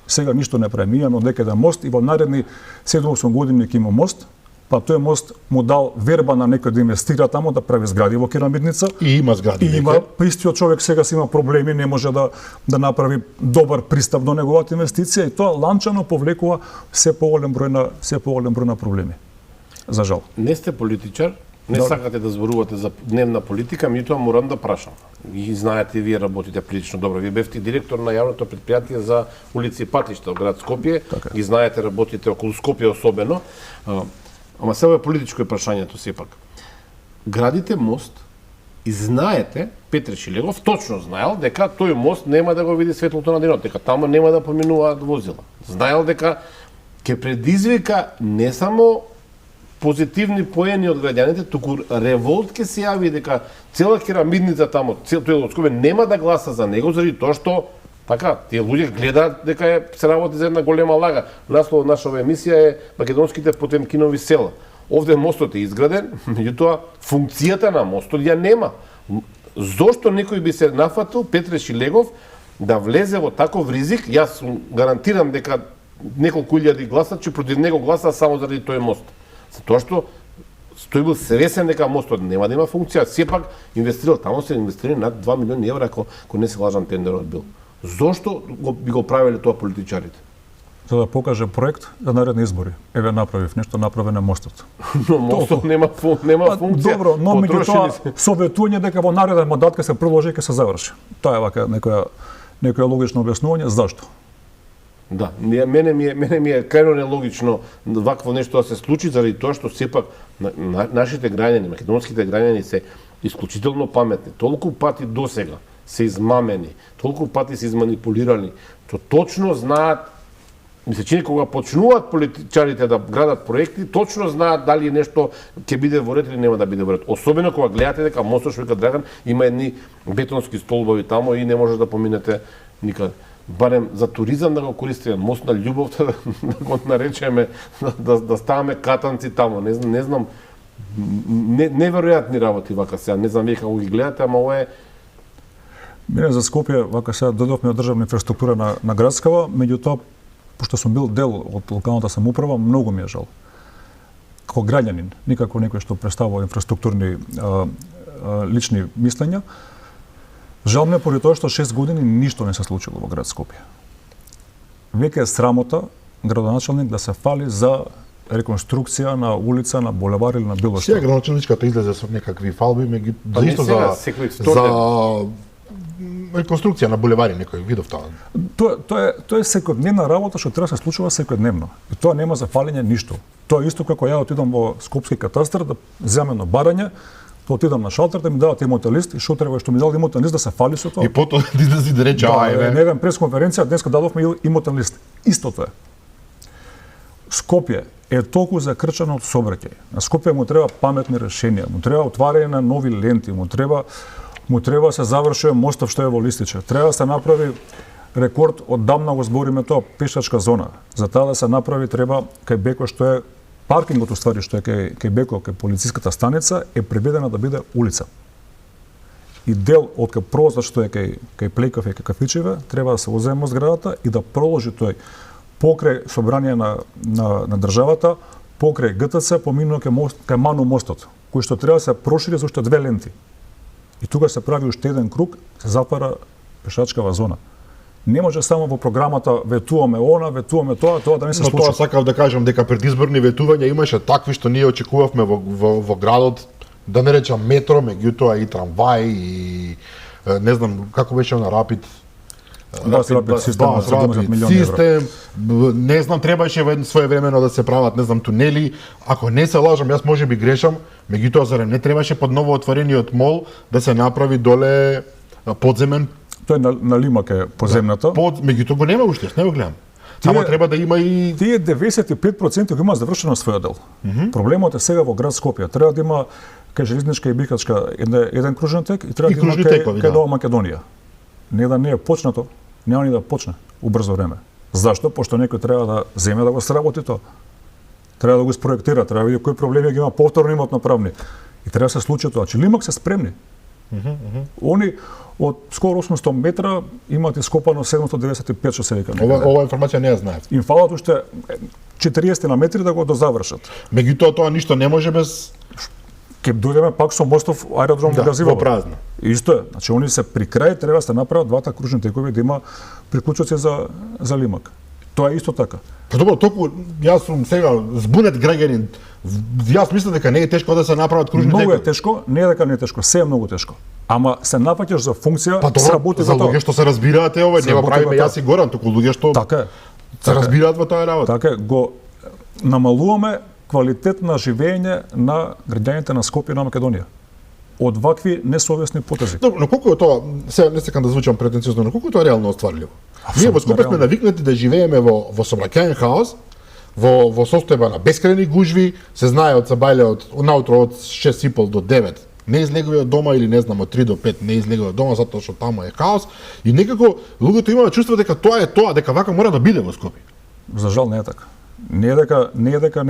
S2: Сега ништо не прави, но некаде мост и во наредни 7-8 години ќе има мост, па тој мост му дал верба на некој да инвестира тамо, да прави згради во Керамидница.
S1: И има згради.
S2: И има, па истиот човек сега си има проблеми, не може да направи добар пристап до неговата инвестиција и тоа ланчано повлекува се поголем број на проблеми. За жал.
S3: Не сте политичар, не сакате да зборувате за дневна политика, меѓутоа морам да прашам. И знаете, вие работите прилично добро. Вие бевте директор на јавното предпријатие за улици и патишта во град Скопје.
S2: Така.
S3: Ги знаете, работите околу Скопје особено. Ама сега е политичко прашањето сепак. Градите мост и знаете, Петре Шилегов точно знаел дека тој мост нема да го види светлото на денот, дека таму нема да поминуваат возила. Знаел дека ќе предизвика не само позитивни поени од граѓаните, туку револт ќе се јави дека цела Керамидница тамо, тој од Скопје нема да гласа за него заради тоа што така тие луѓе гледаат дека се работи за една голема лага. Насловот на нашава емисија е Македонските Потемкинови села. Овде мостот е изграден, меѓутоа функцијата на мостот ја нема. Зошто некој би се нафатил Петре Шилегов да влезе во таков ризик? Јас гарантирам дека неколку илјади гласачи против него гласа само заради тој мост. Затоа што Стој бил свесен дека мостот нема да има функција, сепак инвестирал, таму се инвестирали над 2 милиони евра ако не се лажам тендерот бил. Зошто би го правеле тоа политичарите?
S2: За да покаже проект за наредни избори. Еве направив нешто, направи на мостот.
S3: Но мостот нема функција.
S2: Добро, но меѓутоа советување дека во нареден мандат ќе се продолжи и ќе се заврши. Тоа е вака некоја логично објаснување зашто.
S3: Да, мене ми е крајно нелогично вакво нешто да се случи заради тоа што сепак нашите граѓани, македонските граѓани се исклучително паметни. Толку пати досега се измамени, толку пати се изманипулирани, то точно знаат. Ми се чини кога почнуваат политичарите да градат проекти, точно знаат дали нешто ќе биде во ред или нема да биде во ред. Особено кога гледате дека мостот што вика Драган има едни бетонски столбови тамо и не може да поминете никаде. Барем за туризам да го користиме, мост на љубовта да го наречеме, да ставаме катанци тамо. Не знам, неверојатни работи вака сега. Не знам вие како ги гледате, ама ова е.
S2: Мене за Скопје вака сега додовме од државна инфраструктура на градскава, меѓутоа пошто сум бил дел од локалната самоуправа, многу ми е жал. Како граѓанин, никако некој што представува инфраструктурни лични мислења, жал ме поради тоа што 6 години ништо не се случило во град Скопје. Веќе е срамота градоначалник да се фали за реконструкција на улица, на булевар или на било што.
S1: Сега градоначалничката излезе со некакви фалби, исто за реконструкција на булевари, некој видов тоа.
S2: Тоа е секојдневна работа што треба да се случува секојдневно. И тоа нема за фалење ништо. Тоа е исто како ја отидам во Скопски катастар да земам едно барање, да отидам на шалтер да ми дадат имотен лист и што треба што ми дадат имотен лист да се фали со тоа.
S1: И потоа да излези да рече
S2: на еден пресконференција денеска дадовме имотен лист. Истото е. Скопје е толку закрчено од сообраќај. На Скопје му треба паметни решенија, му треба отварање на нови ленти, му треба да се заврши мостов што е во Листиче. Треба да се направи рекорд, оддамна го збориме тоа, пешачка зона. За таа да се направи треба кај Беко што е паркингот уствари што е кај Беко, кај полициската станица е преведена да биде улица. И дел од кај прозор што е кај Плейков и кај Кафичеве треба да се оземе зградата и да проложи тој покрај собрание на државата, покрај ГТЦ, поминува кај Ману мостот, кој што треба да се прошири за уште 2 ленти. И тука се прави уште еден круг, се затвара пешачкава зона. Не може само во програмата ветуваме ветуваме тоа да не се случи.
S1: Но тоа сакав да кажам дека предизборни ветувања имаше такви што ние очекувавме во градот, да не речам метро, меѓутоа и трамваи и не знам како беше на Рапид. Систем, не знам, требаше своевремено да се прават, не знам, тунели. Ако не се лажам, јас можеби грешам, меѓутоа зарем не требаше под ново отворениот мол да се направи доле подземен.
S2: Тоа е на Лимак е подземната.
S1: Меѓутоа го нема уште, не го гледам. Само треба да има и
S2: тие 95% го има завршено својот дел. Проблемот е сега во град Скопје. Треба да има кај железничка и бикачка еден кружен тек и треба да има кај Нова Македонија. Не да не е почнато, нема ни да почне убрзо време. Зашто? Пошто некој треба да земе да го сработи тоа. Треба да го спроектира, треба да види кои проблеми ги има повторно имат направни. И треба да се случи тоа. Че Лимак се спремни. Они од скоро 800 метра имаат ископано 795 што се вика.
S1: Ова информација не ја знаев.
S2: Им фалат уште 40 на метри да го дозавршат.
S1: Меѓутоа тоа ништо не може без
S2: ќе дојдеме пак со мостов аеродром во Газивало.
S1: Во празно.
S2: Исто е. Значи они се при крај треба да се направат двата кружни текови да има приклучоци за Лимак. Тоа е исто така.
S1: Па добро, толку јас сум сега збунет граѓанин. Јас мислам дека не е тешко да се направат кружни текови.
S2: Многу е тешко, не е дека не е тешко, се е многу тешко. Ама се нафаќаш за функција,
S1: па сработи за луѓе што се разбираат ова, не го правиме јас и Горан, туку луѓе што
S2: така
S1: се разбираат во таа работа.
S2: Така го намалуваме квалитет на живење на граѓаните на Скопје и на Македонија. Од вакви несовесни потези.
S1: Добро, но колку е тоа, сега не сакам да звучам претенциозно, но колку е тоа реално остварливо? Ние во Скопје сме навикнати да живееме во сообраќаен хаос, во состојба на бескрајни гужви, се знае од Сабајле од наутро од 6:30 до 9. Не излегува од дома или не знам од 3 до 5 не излегува од дома затоа што таму е хаос и некако луѓето имаат чувство дека тоа е тоа, дека вака мора да биде во Скопје.
S2: За жал не е така. Не е дека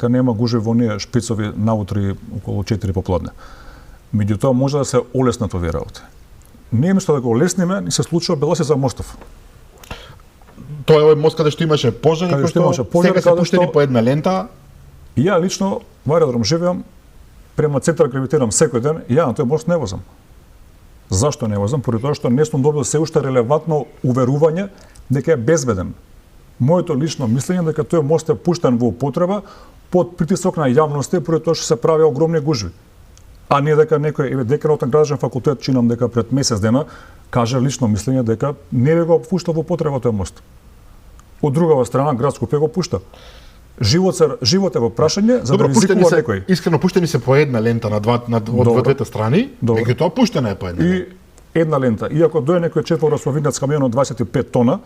S2: нема гужви во оние шпицови наутри околу 4 попладне. Меѓутоа може да се олеснат овие работи. Ние место да го олесниме, ни се случува беласи за мостов.
S1: Тоа е овој мост каде што имаше пожари,
S2: сега
S1: се пуштени по една лента.
S2: И ја лично во аеродром живеам, према центар гравитирам секој ден, и ја на тој мост не возам. Зашто не возам? Поради тоа што не сум добил се уште релевантно уверување дека е безбеден. Моето лично мислење дека тој мост е пуштен во употреба под притисок на јавноста поради тоа што се прави огромни гужви. А не дека некој, еве деканот на градежен факултет, чинам дека пред месец дена каже лично мислење дека не би го пуштал во употреба тој мост. Од другава страна град Скопје го пушта. Живот е во прашање за да ризикува некој.
S1: Искрено пуштени се по една лента од двете страни, меѓутоа пуштена е по една.
S2: И една лента. Иако дојде некој четворазповиднац камион од 25 тона,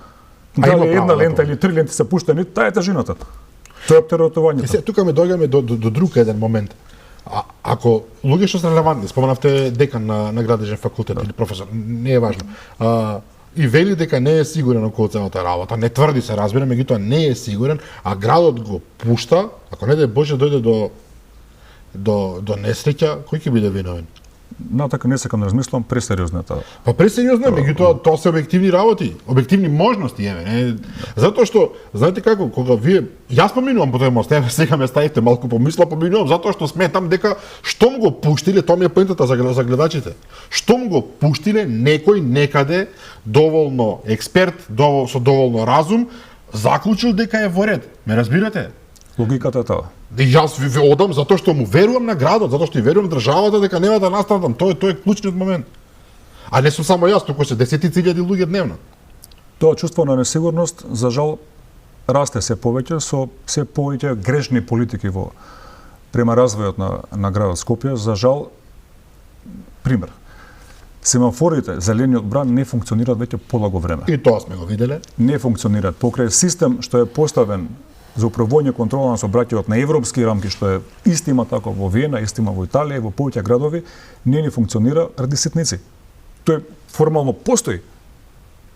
S2: дали една лента или 3 ленти се пуштени, таа е тежината. Тоа е оптеретувањето.
S1: Се тука ме доаѓаме до друг еден момент. Ако луѓе што се релевантни, споменавте декан на градежен факултет или професор, не е важно. И вели дека не е сигурен околу целата работа, не тврди се, разбира, меѓутоа не е сигурен, а градот го пушта, ако не дај Боже дојде до несреќа, кој ќе биде виновен?
S2: Натака не сакам да размислам, пресериозно е тоа.
S1: Па пресериозно, меѓутоа тоа се објективни работи, објективни можности, еве, не. Затоа што знаете како, кога вие јас поминувам по тој мост, еве сега ме ставивте малку помисла, поминувам затоа што сметам дека штом го пуштиле, тоа ми е поентата за гледачите. Штом го пуштиле некој некаде доволно експерт, со доволно разум, заклучил дека е во ред. Ме разбирате?
S2: Логиката е таа.
S1: И јас ви одам затоа што му верувам на градот, затоа што и верувам државата дека нема да настрадам. Тоа е клучниот момент. А не сум само јас, туку се десетици илјади луѓе дневно.
S2: Тоа чувство на несигурност, за жал, расте се повеќе со се повеќе грешни политики према развојот на градот Скопје. За жал, пример, семафорите, зелениот бран не функционираат веќе полаго време.
S1: И тоа сме го виделе.
S2: Не функционираат. Покрај систем што е поставен за управување контрола на сообраќајот на европски рамки, што е истима тако во Виена, истима во Италија и во повеќе градови, не функционира ради ситници. Тој формално постои,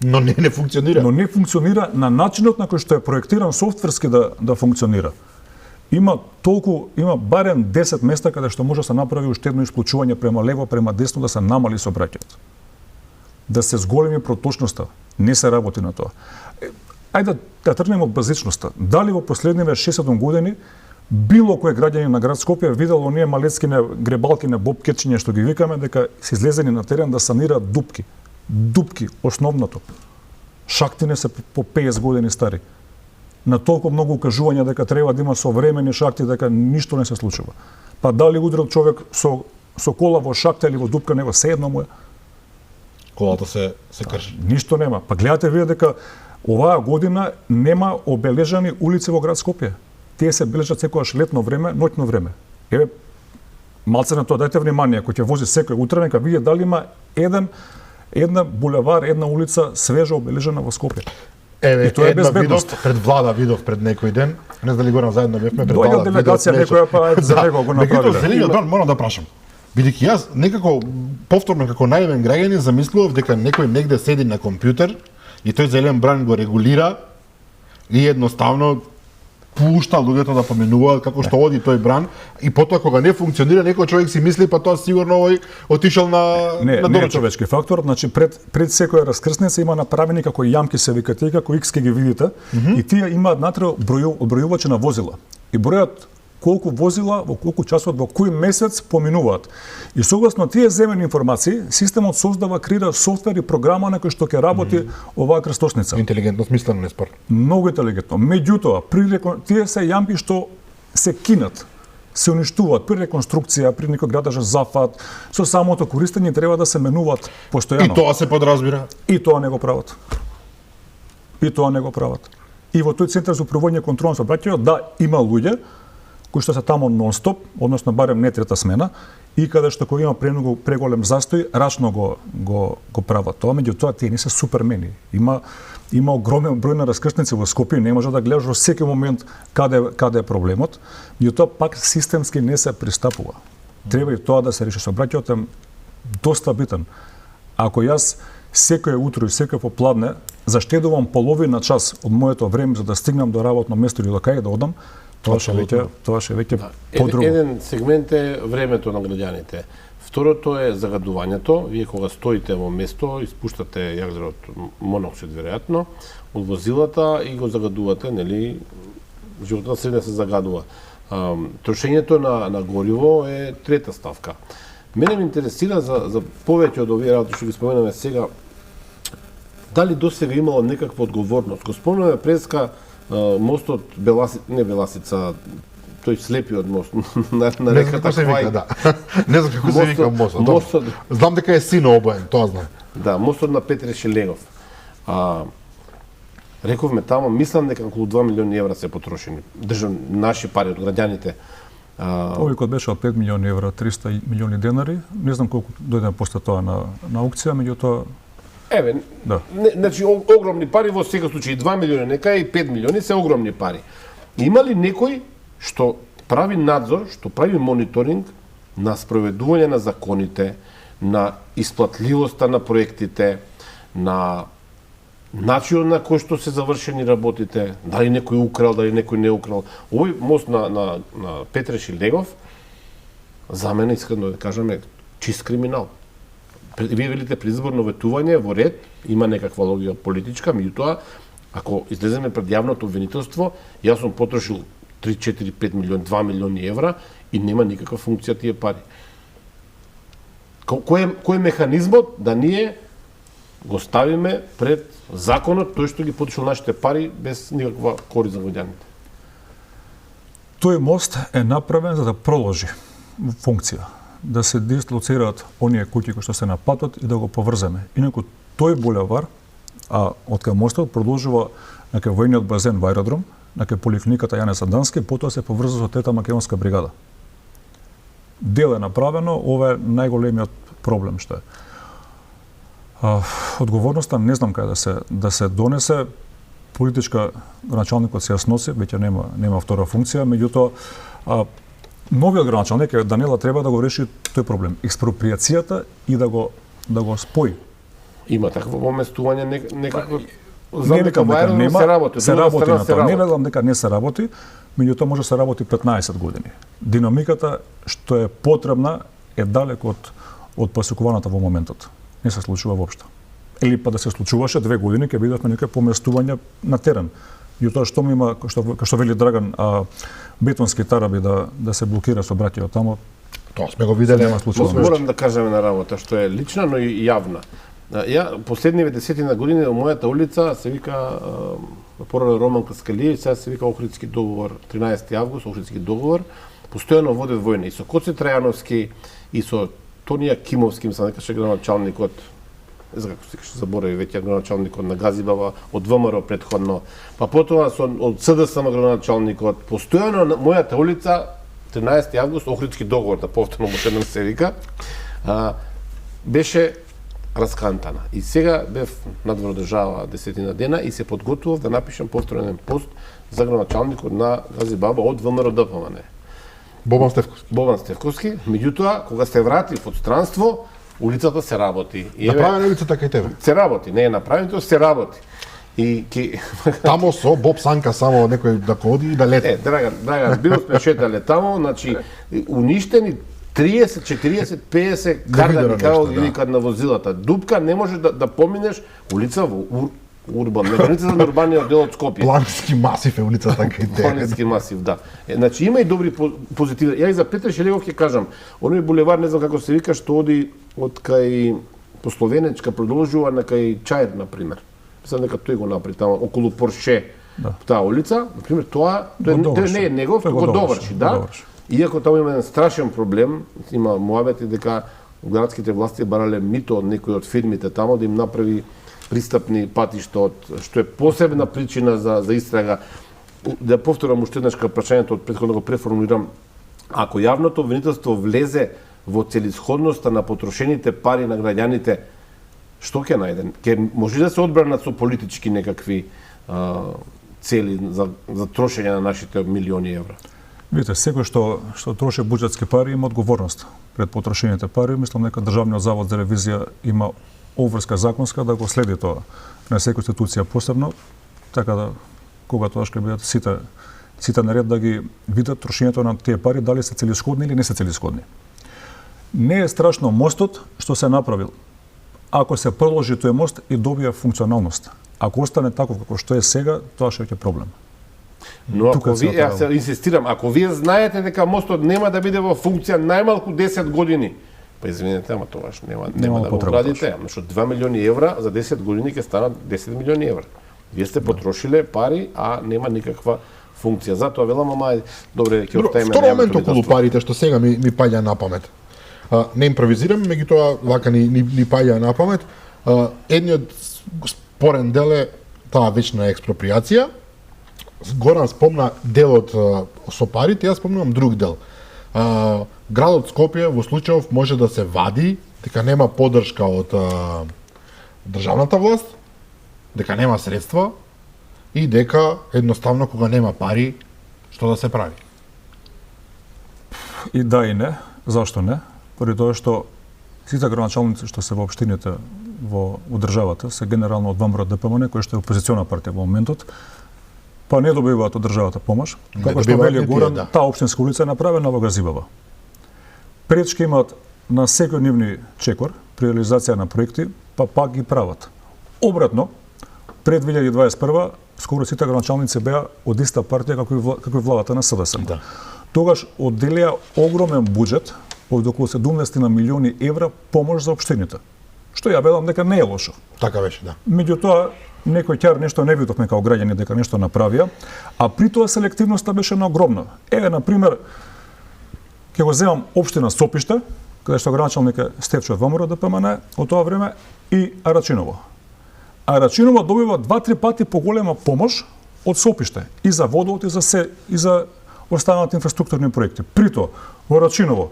S1: но не функционира.
S2: Но не функционира на начинот на кој што е проектиран софтверски да функционира. Има барем 10 места каде што може да се направи уштедно исклучување према лево, према десно, да се намали сообраќајот. Да се зголеми проточноста. Не се работи на тоа. Ајде да тргнеме од базичноста. Дали во последниве 6-7 години било кој граѓанин на град Скопје видел оние малецкине гребалкине бобкетчиња што ги викаме дека се излезени на терен да санираат дупки. Дупки, основното. Шахтине се по 50 години стари. На толку многу укажувања дека треба да има современи шахти, дека ништо не се случува. Па дали удрил човек со кола во шахта или во дупка, него седно му е.
S1: Колата се крши.
S2: Ништо нема. Па гледате вие дека оваа година нема обележани улици во град Скопје. Тие се бележат секогаш летно време, ноќно време. Еве, малце на тоа, дајте внимание, кој ќе вози секој утре, нека види дали има една булевар, една улица свежо обележана во Скопје.
S1: Еве, тоа е безбедност. Пред влада видов пред некој ден, не знам дали го заедно бевме пред влада.
S2: Дојде делегација некоја па за него го направиле.
S1: Меѓутоа, зелениот бран морам да прашам. Бидејќи јас некако повторно како наивен граѓанин замислував дека некој негде седи на компјутер и тој зелен бран го регулира и едноставно пушта луѓето да поминуваат како што оди тој бран и потоа кога не функционира некој човек си мисли па тоа сигурно овој отишол на
S2: не е човечки фактор, значи пред секоја раскрсница има направени како јамки се викаат тие како X ке ги видите и тие имаат внатре одбројувачи на возила и бројат колку возила, во колку часот, во кој месец поминуваат. И согласно тие земени информации, системот создава, креира софтвер и програма на кој што ќе работи оваа крстосница.
S1: Интелигентно смислено, не спор.
S2: Многу интелигентно. Меѓутоа, тие се јамки што се кинат, се уништуваат при реконструкција, при некој градежен зафат, со самото користење треба да се менуваат постојано.
S1: И тоа се подразбира.
S2: И тоа не го прават. И во тој центар за управување контрол на сообраќајот, да, има луѓе кои што се тамо нон-стоп, односно барем не трета смена, и каде што кој има преголем застој, рачно го прават тоа, меѓутоа тие не се супермени. Има огромен број на раскрсници во Скопје, не може да гледаш во секој момент каде е проблемот, меѓутоа пак системски не се пристапува. Треба и тоа да се реши. Сообраќајот е доста битен. Ако јас секој утро и секој попладне заштедувам половина час од моето време за да стигнам до работно место или до кај да одам, тоа ше веќе подруго.
S3: Еден сегмент е времето на граѓаните. Второто е загадувањето. Вие кога стоите во место, испуштате јазерот моноксид веројатно од возилата и го загадувате, нели, животот на средина се загадува. Трошењето на гориво е трета ставка. Мене ме интересира за повеќе од овие работи што ги споменаме сега, дали досега имало некаква одговорност. Го спомнаме преска мостот Беласица, тој слепиот мост на реката Квај.
S1: Не знам како се вика мостот. Знам дека е сино обоен, тоа знам.
S3: Да, мостот на Петре Шелегов. Рековме тамо, мислам дека околу 2 милиони евра се потрошени. Наши пари од граѓаните.
S2: Овој код беше од 5 милиони евра, 300 милиони денари. Не знам колку дојде после тоа на аукција, меѓутоа
S3: еве,
S2: да.
S3: Значи огромни пари во секој случај 2 милиони, нека и 5 милиони се огромни пари. Има ли некој што прави надзор, што прави мониторинг на спроведување на законите, на исплатливоста на проектите, на начинот на кој што се завршени работите, дали некој украл, дали некој не украл. Овој мост на Петре Шилдегов, за мене, искрено да кажам, е чист криминал. Вие велите предизборно ветување во ред, има некаква логика политичка, меѓутоа, ако излеземе пред јавното обвинителство, јас сум потрошил 3, 4, 5 милиони, 2 милиони евра и нема никаква функција тие пари. Кој е механизмот да ние го ставиме пред законот тој што ги потрошил нашите пари без никаква корист за граѓаните?
S2: Тој мост е направен за да проложи функција, да се дислоцираат оние куќи кои што се на патот и да го поврземе. Инаку тој булевар, од кај мостот продолжува на кај војниот базен во аеродром, на кај поликлиниката Јане Сандански, потоа се поврзува со Трета македонска бригада. Дел е направено, ова е најголемиот проблем што е. Одговорноста не знам кај да се донесе. Политичка граначалникот се ја сноси, веќе нема втора функција, меѓутоа новиот граначалник Данела треба да го реши тој проблем, експроприацијата и да го спои.
S3: Има такво поместување некакво.
S2: Не дека нема, се работи на тоа. Не велам дека не се работи, меѓутоа може се работи 15 години. Динамиката што е потребна е далеко од посекуваната во моментот. Не се случува воопшто. Или па да се случуваше 2 години ќе видовме некој поместување на терен. Меѓутоа што има, што вели Драган, бетонски тараби да се блокира сообраќајот тамо.
S1: Тоа сме го виделе.
S3: Морам да кажеме на работа што е лична, но и јавна. Ја последниве 10 години во мојата улица се вика порано Романка Скалиевиќ, сега се вика Охридски договор, 13 август, Охридски договор, постојано водат војни и со Коци Трајановски и со Тонија Кимовски, мислам дека ше граначалникот, не знам како се каже, заборави веќе граначалникот на Газибава, од ВМРО претходно, па потоа од СДСМ граначалникот, постојано на мојата улица 13 август, Охридски договор, да повторно едном се вика, беше раскантана. И сега бев надвор држава 10 дена и се подготвував да напишам повторен пост за граначалникот на Газибаба од ВМРО ДПМН. Бобан Стевковски. Меѓутоа, кога се вратив од странство, улицата се работи.
S1: Направена улицата кај тебе?
S3: Се работи, не е направено, се работи. И
S1: тамо со Боб Санка само некој да ходи и да лета.
S3: Драган, бил сме шетале тамо, значи уништени 30, 40, 50 кардани како ги викаат на возилата. Дупка не може да поминеш улица во Урбан, граница на урбаниот дел од Скопје.
S1: Планински масив е улицата кај тебе.
S3: Планински масив, да. Значи има и добри позитиви. Ја и за Петре Шелегов ќе кажам, оној булевар не знам како се вика, што оди од кај Пословенечка продолжува на кај Чаир на пример. Мислам дека тој го направи таму околу Порше. Таа улица, на пример, тоа не е негов, го доврши, да. Иако таму има еден страшен проблем, има муабети дека градските власти барале мито од некои од фирмите таму да им направи пристапни патишта, што е посебна причина за истрага. Да повторам уште еднаш прашањето од претходно го преформулирам. Ако јавното обвинителство влезе во целисходноста на потрошените пари на граѓаните, што ќе најде? Ќе може да се одбранат со политички некакви цели за трошење на нашите милиони евра?
S2: Видите, секој што троши буџетски пари има одговорност пред потрошените пари. Мислам дека Државниот завод за ревизија има обврска законска да го следи тоа на секоја институција посебно, така да кога тоа ќе бидат сите наред да ги видат трошењето на тие пари дали се целисходни или не се целисходни. Не е страшно мостот што се направил. Ако се продолжи тој мост и добија функционалност. Ако остане таков како што е сега, тоа ќе е проблем.
S3: Но
S2: Тука
S3: ако
S2: се
S3: вие, јас се
S2: отправа.
S3: инсистирам, ако вие знаете дека мостот нема да биде во функција најмалку 10 години, па извинете, ама тогаш нема да го
S2: потреба
S3: градите, што 2 милиони евра за 10 години ќе станат 10 милиони евра. Вие сте потрошиле пари, а нема никаква функција. Затоа велам, ама добре, ќе оставиме
S1: Втор
S3: на
S1: момент
S3: јавното
S1: околу
S3: лидерство.
S1: парите што сега ми паѓа на памет. Не импровизирам, меѓутоа вака ни паѓа на памет. Едниот спорен дел е таа вечна експроприација. Горан спомна делот со парите, јас спомнувам друг дел. Градот Скопје во случајов може да се вади дека нема поддршка од државната власт, дека нема средства и дека едноставно кога нема пари, што да се прави.
S2: И да и не. Зашто не? Поради тоа што сите градоначалници што се во општините во државата се генерално од ВМРО ДПМН, кој што е опозициона партија во моментот, па не добиваат од државата помош. Како што
S1: добиваат
S2: вели
S1: ни тие,
S2: Горан,
S1: да.
S2: таа општинска улица е направена во Газибава. Пречки имаат на секојдневни чекор при реализација на проекти, па пак ги прават. Обратно, пред 2021 скоро сите градоначалници беа од иста партија како и владата на СДСМ.
S1: Да.
S2: Тогаш одделија огромен буџет од околу 17 на милиони евра помош за општините. Што ја велам дека не е лошо.
S1: Така беше, да.
S2: Меѓутоа, некој ќар нешто не видовме као граѓани дека нешто направија, а при тоа селективноста беше на огромна. Еве, на пример, ќе го земам општина Сопиште, каде што градоначалник е Стефчо од ВМРО ДПМН од тоа време, и Арачиново. Арачиново добива 2-3 пати поголема помош од Сопиште и за водовод и за останалите инфраструктурни проекти. Прито во Арачиново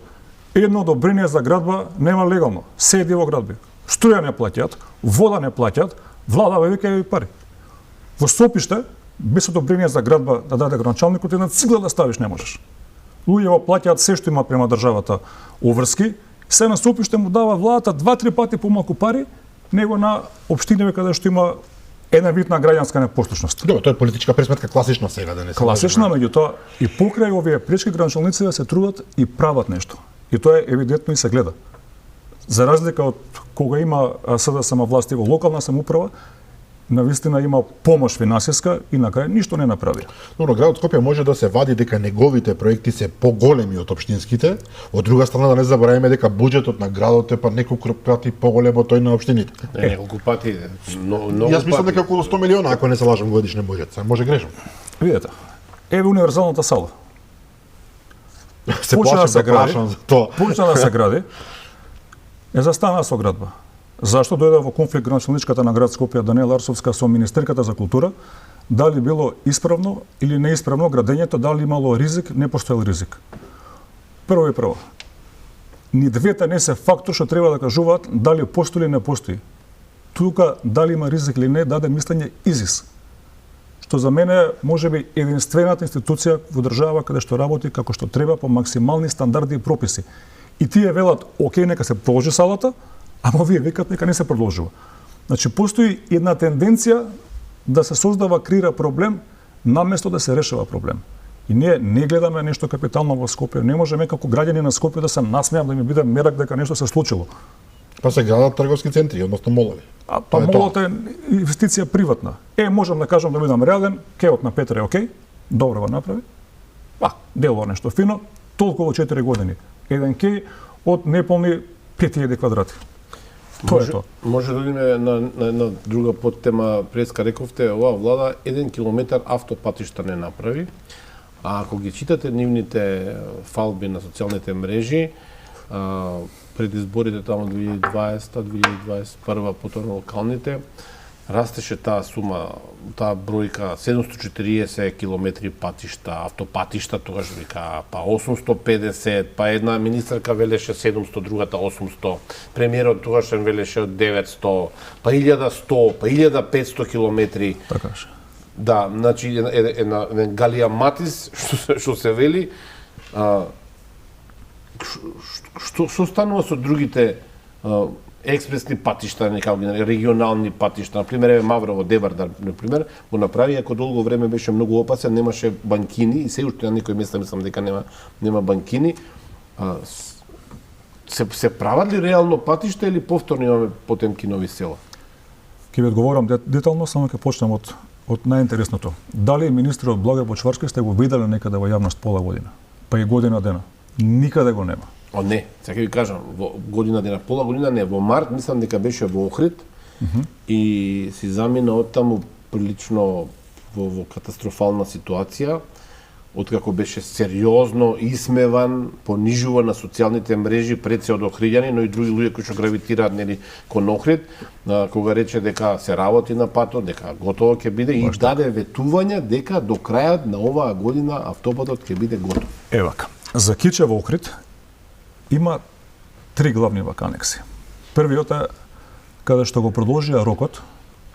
S2: едно одобрение за градба нема легално. Седи во градби. Струја не плаќаат, вода не плаќаат, владава веќе и пари. Во Сопиште без одобрение за градба да даде градоначалникот една цигла да ставиш не можеш. Луѓе го плаќаат се што има према државата уврски, се на Сопиште му дава владата 2-3 пати помалку пари него на општиниве каде што има една вид на граѓанска непослушност.
S1: Добро, тоа е политичка пресметка класична сега, да не се
S2: Класична, меѓутоа и покрај овие пречки градоначалници да се трудат и прават нешто. И тоа е евидентно и се гледа. За разлика од кога има СДСМ власти во локална самоуправа, навистина има помош финансиска и на крај ништо не направи.
S1: Добро, градот Скопје може да се вади дека неговите проекти се поголеми од општинските, од друга страна да не забораваме дека буџетот на градот е па неколку пати поголем од тој на општините.
S3: Неколку пати, многу
S1: Јас мислам
S3: пати.
S1: дека околу 100 милиона, ако не се лажам, годишен буџет. Се може грешам.
S2: Видете, еве универзалната сала.
S1: Се
S2: Почна да
S1: плашам,
S2: се
S1: да
S2: гради.
S1: прашам за тоа.
S2: Почна да се гради, е застана со градба. Зашто дојде во конфликт градоначалничката на град Скопје Даниела Арсовска со министерката за култура, дали било исправно или неисправно градењето, дали имало ризик, не постоел ризик. Прво и прво, ни двете не се фактор што треба да кажуваат дали постои или не постои. Тука дали има ризик или не, даде мислење ИЗИС. Што за мене можеби единствената институција во држава каде што работи како што треба по максимални стандарди и прописи. И тие велат, окей, нека се продолжи салата, ама вие викат нека не се продолжува. Значи, постои една тенденција да се создава, креира проблем, наместо да се решава проблем. И ние не гледаме нешто капитално во Скопје. Не можеме како граѓани на Скопје да се насмеам, да ми биде мерак дека нешто се случило.
S1: Па се градат трговски центри, односно молови.
S2: А па
S1: Тоа е
S2: молот е инвестиција приватна. Можам да кажам да бидам реален, кеот на Петра е окей, добро го направи. Делува нешто фино, толку во 4 години. Еден кеј од неполни 5000 квадрати. Тоа е тоа.
S3: Може да одиме на една друга подтема, преска рековте, оваа влада 1 километар автопатишта не направи, а ако ги читате нивните фалби на социјалните мрежи, пред изборите таму 2020-2021, потоа на локалните, растеше таа сума, таа бројка 740 километри патишта, автопатишта, тогаш вика, па 850, па една министерка велеше 700, другата 800, премиерот тогаш велеше 900, па 1100, па 1500 километри.
S2: Така ше.
S3: Да, значи една Галија Матис, што се вели, што станува со другите експресни патишта, некако регионални патишта, например, еве Маврово Дебардар, например, го направи, ако долго време беше многу опасен, немаше банкини и се уште на некои места мислам дека нема банкини. Се прават ли реално патишта или повторно имаме Потемкинови села?
S2: Ќе ви одговорам детално, само ќе почнем од од најинтересното. Дали министерот Благој Бочварски сте го виделе некаде во јавност пола година? Па и година дена. Никаде го нема.
S3: О, не, сега ви кажам, во година дена, пола година не, во март, мислам дека беше во Охрид и си замина од таму прилично во катастрофална ситуација, откако беше сериозно исмеван, понижуван на социјалните мрежи пред се од охриѓани, но и други луѓе кои што гравитираат нели кон Охрид, кога рече дека се работи на патот, дека готово ќе биде и даде ветување дека до крајот на оваа година автопатот ќе биде готов.
S2: Евака, за Кичево Охрид има 3 главни ваканекси. Првиот е каде што го продолжија рокот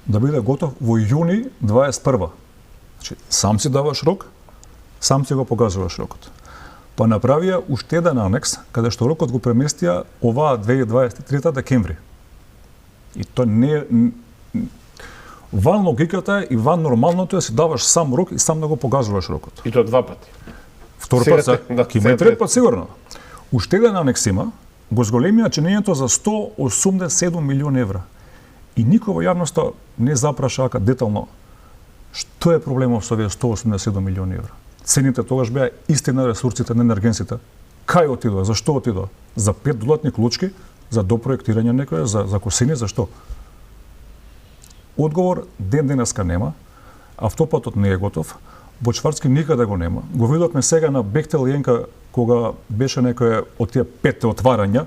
S2: да биде готов во јуни 21. Значи, сам си даваш рок, сам си го покажуваш рокот. Па направија уште еден анекс, каде што рокот го преместија оваа 2023 декември. И тоа не е... Ван логиката и ван нормалното е да си даваш сам рок и сам да го покажуваш рокот.
S3: И тоа 2 пати.
S2: Втор пат, ќе има и трет пат сигурно. Уште еден анекс има, го зголемија чинењето за 187 милиони евра. И никој во јавноста не запраша детално што е проблемот со овие 187 милиони евра. Цените тогаш беа исти на ресурсите на енергенсите. Кај отидоа? Зашто отидоа? За 5 долатни клучки, за допроектирање некоја, за косини, зашто? Одговор ден денеска нема, автопатот не е готов, Бочварски никаде го нема. Го видовме сега на Бехтел Јенка кога беше некој од тие 5 отварања,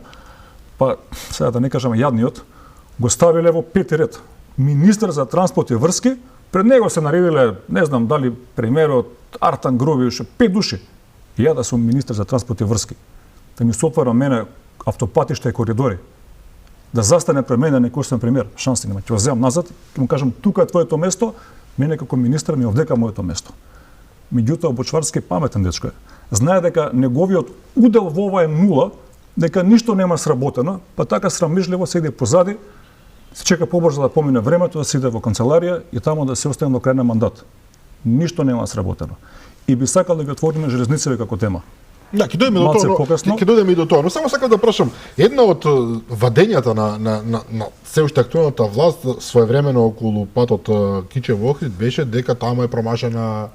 S2: па сега да не кажам јадниот, го ставиле во 5 ред. Министар за транспорт и врски, пред него се наредиле, не знам дали премиерот Артан Груби, уште 5 души. И ја да сум министар за транспорт и врски. Да ми се отвара мене автопатишта и коридори. Да застане пред мене некој сум премиер, шанси нема. Ќе го земам назад, ќе му кажам тука е твоето место, мене како министар ми овдека моето место. Меѓутоа Бочварски паметен дечко е. Знае дека неговиот удел во ова е нула, дека ништо нема сработено, па така срамежливо седи позади, се чека побрзо да помине времето, да се иде во канцеларија и таму да се остане до крај на мандат. Ништо нема сработено. И би сакал да ги отвориме железниците како тема.
S1: Да, ќе дојдеме до тоа, ќе дојдеме и до тоа, но само сакам да прашам, една од вадењата на се уште актуелната власт своевремено околу патот Кичево Охрид беше дека таму е промашена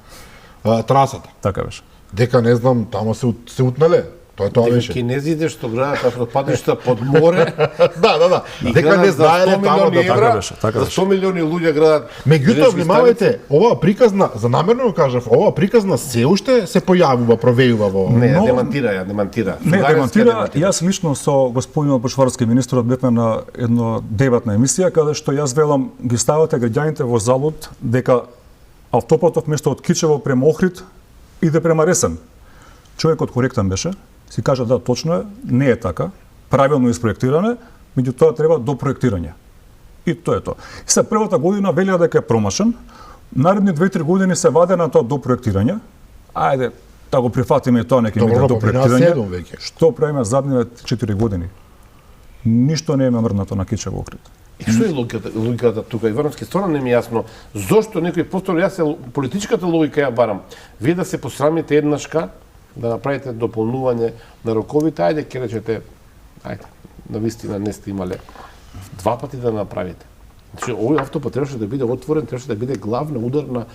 S1: трасата.
S2: Така беше.
S1: Дека не знам, таму се утнале. Тоа беше.
S3: Кинезите што градат автопатишта под море.
S1: Да. Дека не знаеле таму да
S2: така беше.
S3: За 100 милиони луѓе градат.
S1: Меѓутоа, внимавајте, оваа приказна, за намерно кажав, оваа приказна се уште се појавува, провејува во...
S3: Не, демантира.
S2: Не, демантира. Јас лично со господинот Бочварски, министерот, бевме на едно дебатна емисија, каде што јас велам, ги ставате граѓаните во залуд дека автопатот место од Кичево према Охрид иде према Ресен. Човекот коректен беше, си кажа да, точно е, не е така, правилно испроектиране, меѓутоа треба допроектирање. И тоа е тоа. И се првата година велија дека е промашен, наредни 2-3 години се ваде на тоа допроектирање. Ајде, да го прифатиме и тоа нека име допроектирање. Што правиме задниве 4 години? Ништо не е мрднато на Кичево Охрид.
S3: И што е логиката тука? Ивановски, стварно не ми е јасно. Зошто некој повторно, јас политичката логика ја барам. Вие да се посрамите еднашка, да направите дополнување на роковите, ајде ќе речете, ајде, навистина не сте имале 2 пати да направите. Значи, овој автопат требаше да биде отворен, требаше да биде главна ударна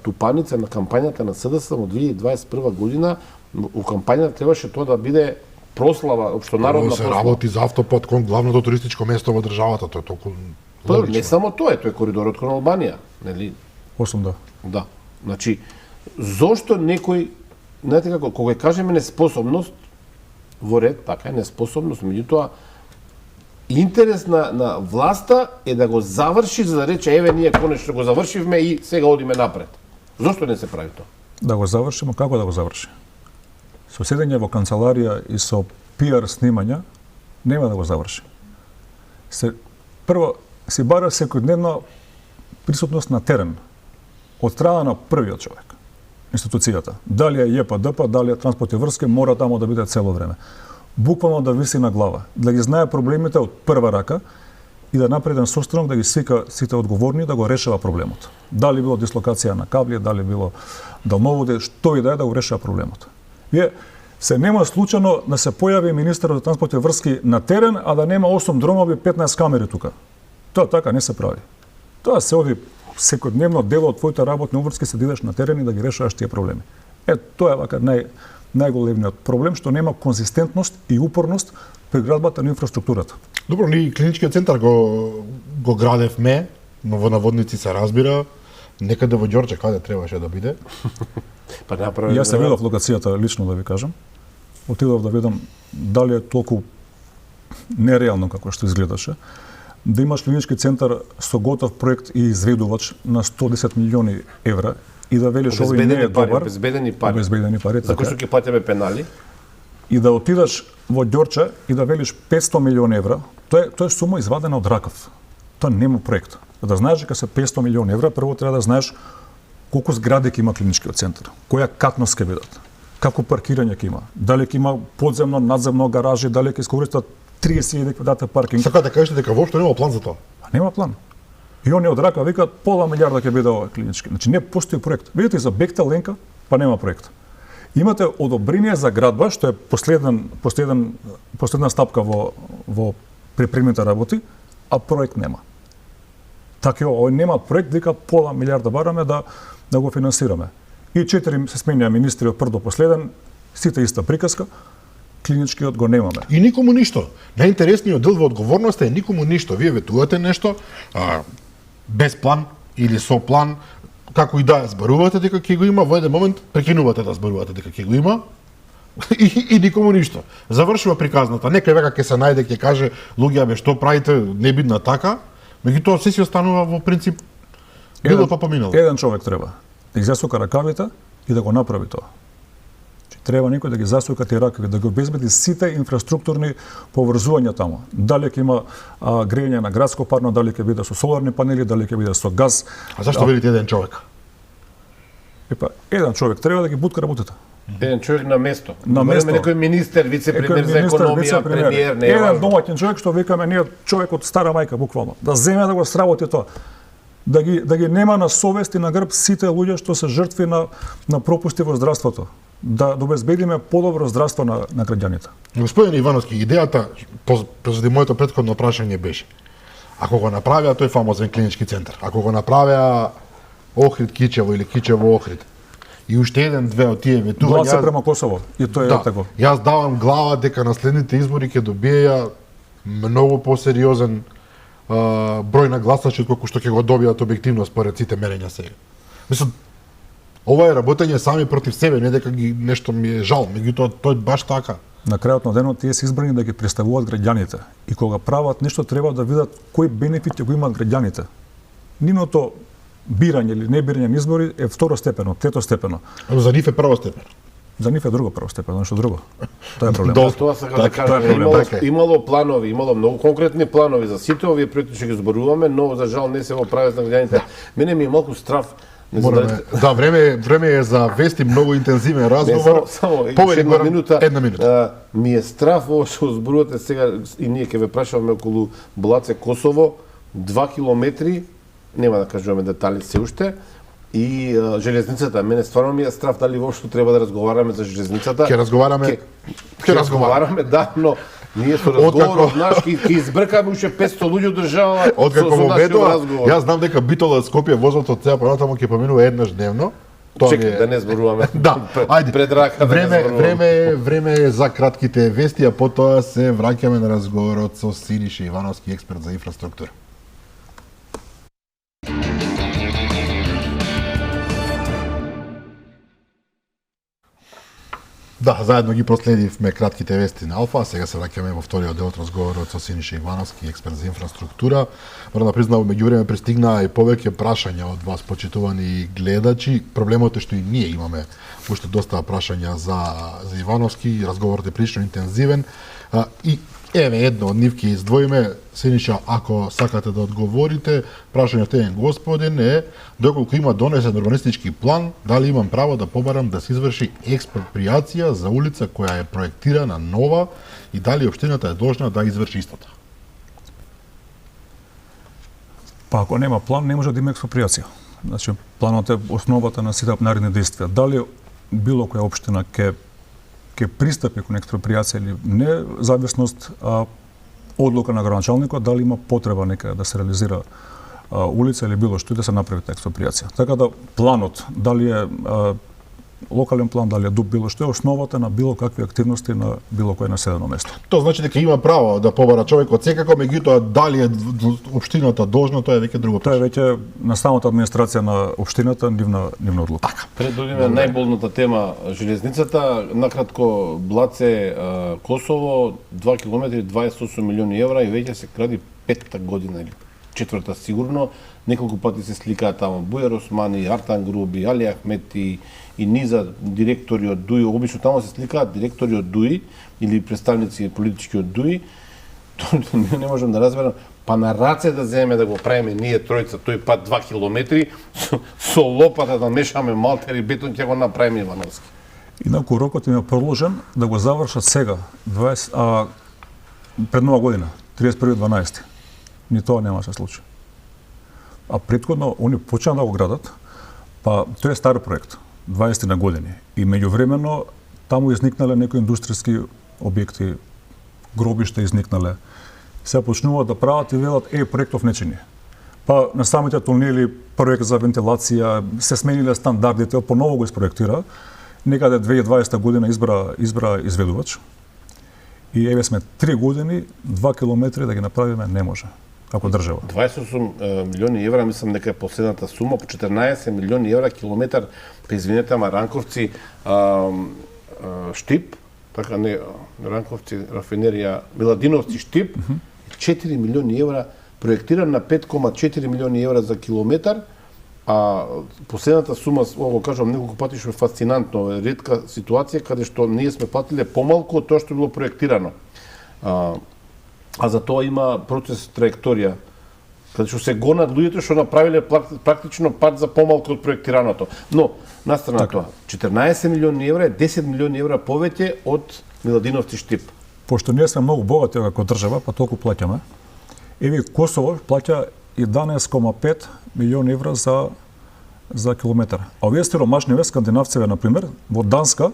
S3: тупаница на кампањата на СДСМ од 2021 година. У кампањата требаше тоа да биде прослава, општонародна прослава.
S1: Се работи за автопат кон главното туристичко место во државата, тоа е толку логично.
S3: Не само тоа, тоа е коридорот кон Албанија, нели?
S2: 8 да.
S3: Да. Значи, зошто некој, знаете како, кога кажеме неспособност, во ред, така е, неспособност, меѓутоа, интерес на власта е да го заврши, за да рече, еве, ние конечно го завршивме и сега одиме напред. Зошто не се прави тоа?
S2: Да го завршиме, како да го заврши? Со седење во канцеларија и со пиар снимања, нема да го заврши. Прво, си бара секојдневна присутност на терен, од страна на првиот човек, институцијата. Дали е ЈПДП, дали е транспорт и врски, мора тамо да биде цело време. Буквално да виси на глава, да ги знае проблемите од прва рака и да направи еден состанок да ги свика сите одговорни да го решава проблемот. Дали било дислокација на кабли, дали било далноводи, што и да е да го решава проблемот. Вие се нема случајно да се појави министерот за транспорт и врски на терен, а да нема 8 дронови, 15 камери тука. Тоа така не се прави. Тоа се оди секојдневно дел од твоите работни обврски се да идеш на терен и да ги решаваш тие проблеми. Тоа е вака најголемниот проблем, што нема конзистентност и упорност при градбата на инфраструктурата.
S1: Добро, ние клиничкиот центар го градевме, но во наводници се разбира, некаде во Ѓорче каде требаше да биде.
S3: Па направи.
S2: Јас се видов локацијата лично да ви кажам. Отидов да видам дали е толку нереално како што изгледаше. Да имаш клинички центар со готов проект и изведувач на 110 милиони евра и да велиш овој не е добар.
S3: Обезбедени пари. За кои што ќе платиме пенали.
S2: И да отидеш во Ѓорче и да велиш 500 милиони евра, тоа е сума извадена од ракав. Тоа нема проект. Да знаеш дека се 500 милиони евра, прво треба да знаеш колку згради ќе има клиничкиот центар, која катност ќе бидат, како паркирање ќе има, дали ќе има подземно, надземно гаражи, дали ќе искористат 30.000 квадрата паркинг.
S1: Сакате да кажете дека воопшто нема план за тоа?
S2: Нема план. И они од рака викаат пола милиарда ќе биде овој клинички. Значи не постои проект. Видите за Бехтел Ленка, па нема проект. Имате одобрение за градба, што е последна стапка во припремните работи, а проект нема. Така овој нема проект, дека пола милиарда бараме да го финансираме. И 4 се сменија министри од прв до последен, сите иста приказка, клиничкиот го немаме.
S1: И никому ништо. Најинтересниот дел во одговорноста е никому ништо. Вие ветувате нешто, без план или со план, како и да зборувате дека ќе го има, во еден момент прекинувате да зборувате дека ќе го има и никому ништо. Завршува приказната. Некој века ќе се најде, ќе каже, луѓе, бе, што правите, не бидна така, меѓутоа се си останува во принцип било па поминало.
S2: Еден човек треба да ги засука ракавите и да го направи тоа. Треба некој да ги засука тие ракави, да ги обезбеди сите инфраструктурни поврзувања таму. Дали ќе има грејење на градско парно, дали ќе биде со соларни панели, дали ќе биде со газ.
S1: А зашто велите еден човек?
S2: Еден човек треба да ги бутка работите.
S3: Еден човек на место.
S2: На место.
S3: Некој министер, вице-премиер за економија, премиер, не е
S2: еден
S3: важно.
S2: домаќин човек што викаме ние човек од стара мајка буквално, да земе да го сработи тоа. Да ги нема на совест и на грб сите луѓе што се жртви на пропусти во здравството. Да обезбедиме подобро здравство на граѓаните.
S1: Господин Ивановски, идејата заради моето претходно прашање беше: ако го направиа тој фамозен клинички центар, ако го направиа Охрид Кичево или Кичево Охрид, и уште еден-две од тие ветувања.
S2: Гласа према Косово, и тоа е тако.
S1: Јас давам глава дека на следните избори ќе добиеја многу посериозен број на гласачи колку што ќе го добијат објективно според сите мерења сега. Мислам, ова е работење сами против себе, не дека ги нешто ми е жал, меѓутоа тоа е баш така.
S2: На крајот на денот тие се избрани да ги представуваат граѓаните и кога прават нешто треба да видат кои бенефити го имаат граѓаните. Нивното бирање или не бирање на избори е второстепено, третостепено.
S1: За нив е првостепено.
S2: За нив е другостепено, нешто друго. Тоа е проблем.
S3: Тоа сакам да кажам, имало планови, имало многу конкретни планови за сите овие проекти што ги зборуваме, но за жал не се во правец на граѓаните. Мене ми е малку страв.
S1: Да, време е за вести, многу интензивен разговор.
S3: Само
S1: една минута.
S3: Ми е страв ово што зборувате сега и ние ќе ве прашуваме околу Блаце Косово, 2 километри, нема да кажуваме детали се уште, и железницата. Мене стварно ми е страв дали воопшто треба да разговараме за железницата.
S1: Ќе разговараме,
S3: да, но ние со разговорот наш ќе избркаме уште 500 луѓе од државата.
S1: Откако во Бедоа, јас знам дека Битола Скопје возот од сега понатаму ќе поминува еднаш дневно.
S3: Чекай, да не зборуваме.
S1: Да, ајде.
S3: Пред рака да не зборуваме.
S1: Време е за кратките вести, а потоа се враќаме на разговорот со Синиша Ивановски, експерт за инфраструктура. Да, заедно ги проследивме кратките вести на Алфа, сега се враќаме во вториот дел од разговорот со Синиша Ивановски, експерт за инфраструктура. Морам да признам, меѓувреме пристигнаа и повеќе прашања од вас, почитувани гледачи. Проблемот е што и ние имаме уште доста прашања за Ивановски, разговорот е прилично интензивен. И еве едно од нив ќе издвоиме. Синиша, ако сакате да одговорите, прашањето е господин е доколку има донесен урбанистички план, дали имам право да побарам да се изврши експроприација за улица која е проектирана нова и дали општината е должна да изврши истото?
S2: Па ако нема план, не може да има експроприација. Значи, планот е основата на сите наредни действија. Дали било која општина ќе пристапи кон експроприација или не, зависност одлука на градоначалникот, дали има потреба некаде да се реализира улица или било што, да се направи таа експроприација. Така да планот, дали е локален план, дали е ДУП, било што е основата на било какви активности на било кое населено место.
S1: Тоа значи дека има право да побара човекот секако, меѓутоа дали е општината должна, тоа е веќе друго.
S2: Тоа е веќе на самата администрација на општината нивна одлука.
S3: Пред да одиме најболната тема железницата, накратко Блаце Косово 2 километри 28 милиони евра и веќе се кради петта година или четврта сигурно. Неколку пати се сликаат таму Бујар Османи, Артан Груби, Али Ахмети и низа директори од ДУИ. Обично таму се сликаат директори од ДУИ или представници политички од ДУИ. Не можам да разберам, па на раце да земеме да го правиме ние тројца тој пат 2 километри со лопата да мешаме малтер и бетон ќе го направиме Ивановски.
S2: Инаку рокот им е продолжен да го завршат сега, пред нова година, 31.12. Ни тоа нема се случи. А претходно они почнаа да го градат, па тој е стар проект, 20 на години. И меѓувремено таму изникнале некои индустријски објекти, гробишта изникнале. Се почнуваат да прават и велат проектов нечини. Па на самите тунели проект за вентилација, се смениле стандардите, поново го испроектира. Некаде 2020 година избра изведувач. И еве сме 3 години, 2 километри да ги направиме не може, како држава.
S3: 28 милиони евра, мислам дека е последната сума, по 14 милиони евра километар, па извинете, ама Ранковци Штип, така не, Ранковци, Рафинерија, Миладиновци Штип, 4 милиони евра, проектиран на 5,4 милиони евра за километар, а последната сума, го кажам неколку пати, што е фасцинантно, ретка ситуација каде што ние сме платиле помалку од тоа што било проектирано. А за тоа има процес траекторија, каде што се гонат луѓето што направиле практично пат за помалку од проектираното. Но, настрана тоа, 14 милиони евра е 10 милиони евра повеќе од Миладиновци Штип.
S2: Пошто ние сме многу богати како држава, па толку плаќаме. Еви Косово плаќа 11,5 милиони евра за километар. А овие сиромашниве, скандинавцеве, например, во Данска,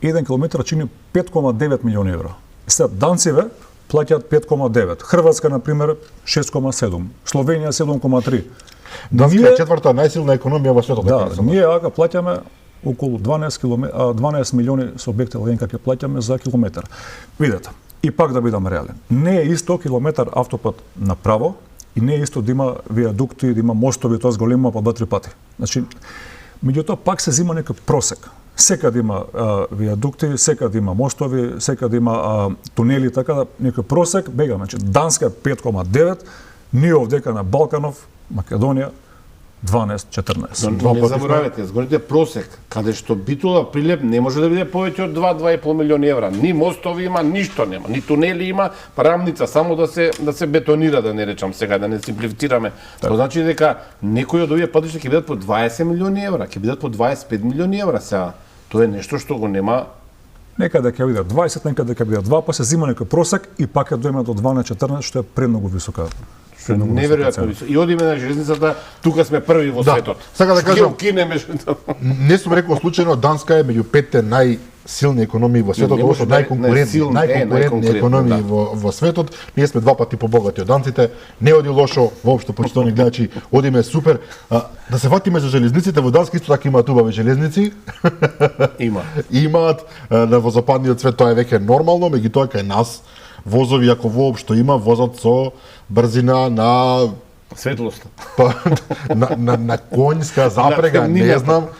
S2: 1 километар чини 5,9 милиони евра. Сега, данциве плаќаат 5,9. Хрватска, например, 6,7. Словенија 7,3.
S1: Данска е четврта најсилна економија во светот.
S2: Да, ние ака плаќаме околу 12 милиони со објекти ленка ќе плаќаме за километар. Видете, и пак да бидам реален. Не е исто километар автопат направо и не е исто да има виадукти, да има мостови, тоа зголема по 2-3 пати. Значи, меѓутоа пак се зема некој просек. Секаде има виадукти, секаде има мостови, секаде има тунели, така да некој просек бега. Значи, Данска 5,9, ние овдека на Балканов, Македонија 12-14.
S3: Но не заборавете, згорите просек, каде што Битола Прилеп не може да биде повеќе од 2-2,5 милиони евра. Ни мостови има, ништо нема, ни тунели има, рамница само да се бетонира, да не речам сега, да не симплифицираме. Тоа значи дека некои од овие патишта ќе бидат по 20 милиони евра, ќе бидат по 25 милиони евра сега. Тоа е нешто што го нема.
S2: Некаде ќе бидат 20, некаде ќе бидат 2, па се зима некој просек и пак ќе дојме до 12-14, што е премногу висока.
S3: Неверојатно. И одиме на железницата, тука сме први во светот.
S1: Сака да кажам,
S3: не
S1: сум рекол случајно, Данска е меѓу 5 најсилни економии во светот, односно најконкурентни економии во светот. Ние сме 2 пати побогати од данците. Не оди лошо, воопшто почитувани гледачи, одиме супер. Да се фатиме за железниците, во Данска исто така имаат убави железници. Имаат во западниот свет, тоа е веќе нормално, меѓутоа кај нас возови, ако воопшто има, возат со брзина на
S3: светлоста.
S1: На конјска запрега, не знам.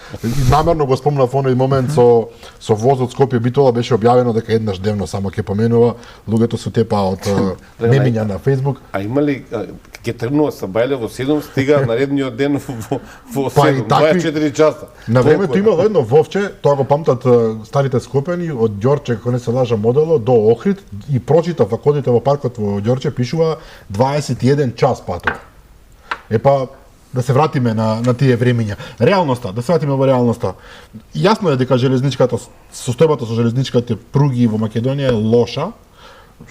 S1: Намерно го спомнав оној момент со возот Скопје Битола, беше објавено дека еднаш дневно само ќе поменува, луѓето се тепаат мемиња на Facebook.
S3: А има ли ќе тргнува са бајле во 7, стига наредниот ден во 7, 24 часа.
S1: На времето имало едно вовче, тоа го памтат старите скопјани, од Ѓорче, како не се лажа модело, до Охрид, и прочитав, ако одите во паркот во Ѓорче, пишува 21 час патот. Епа, да се вратиме на тие времиња. Реалноста, да се вратиме во реалноста. Јасно е дека состојбата со железничките пруги во Македонија е лоша.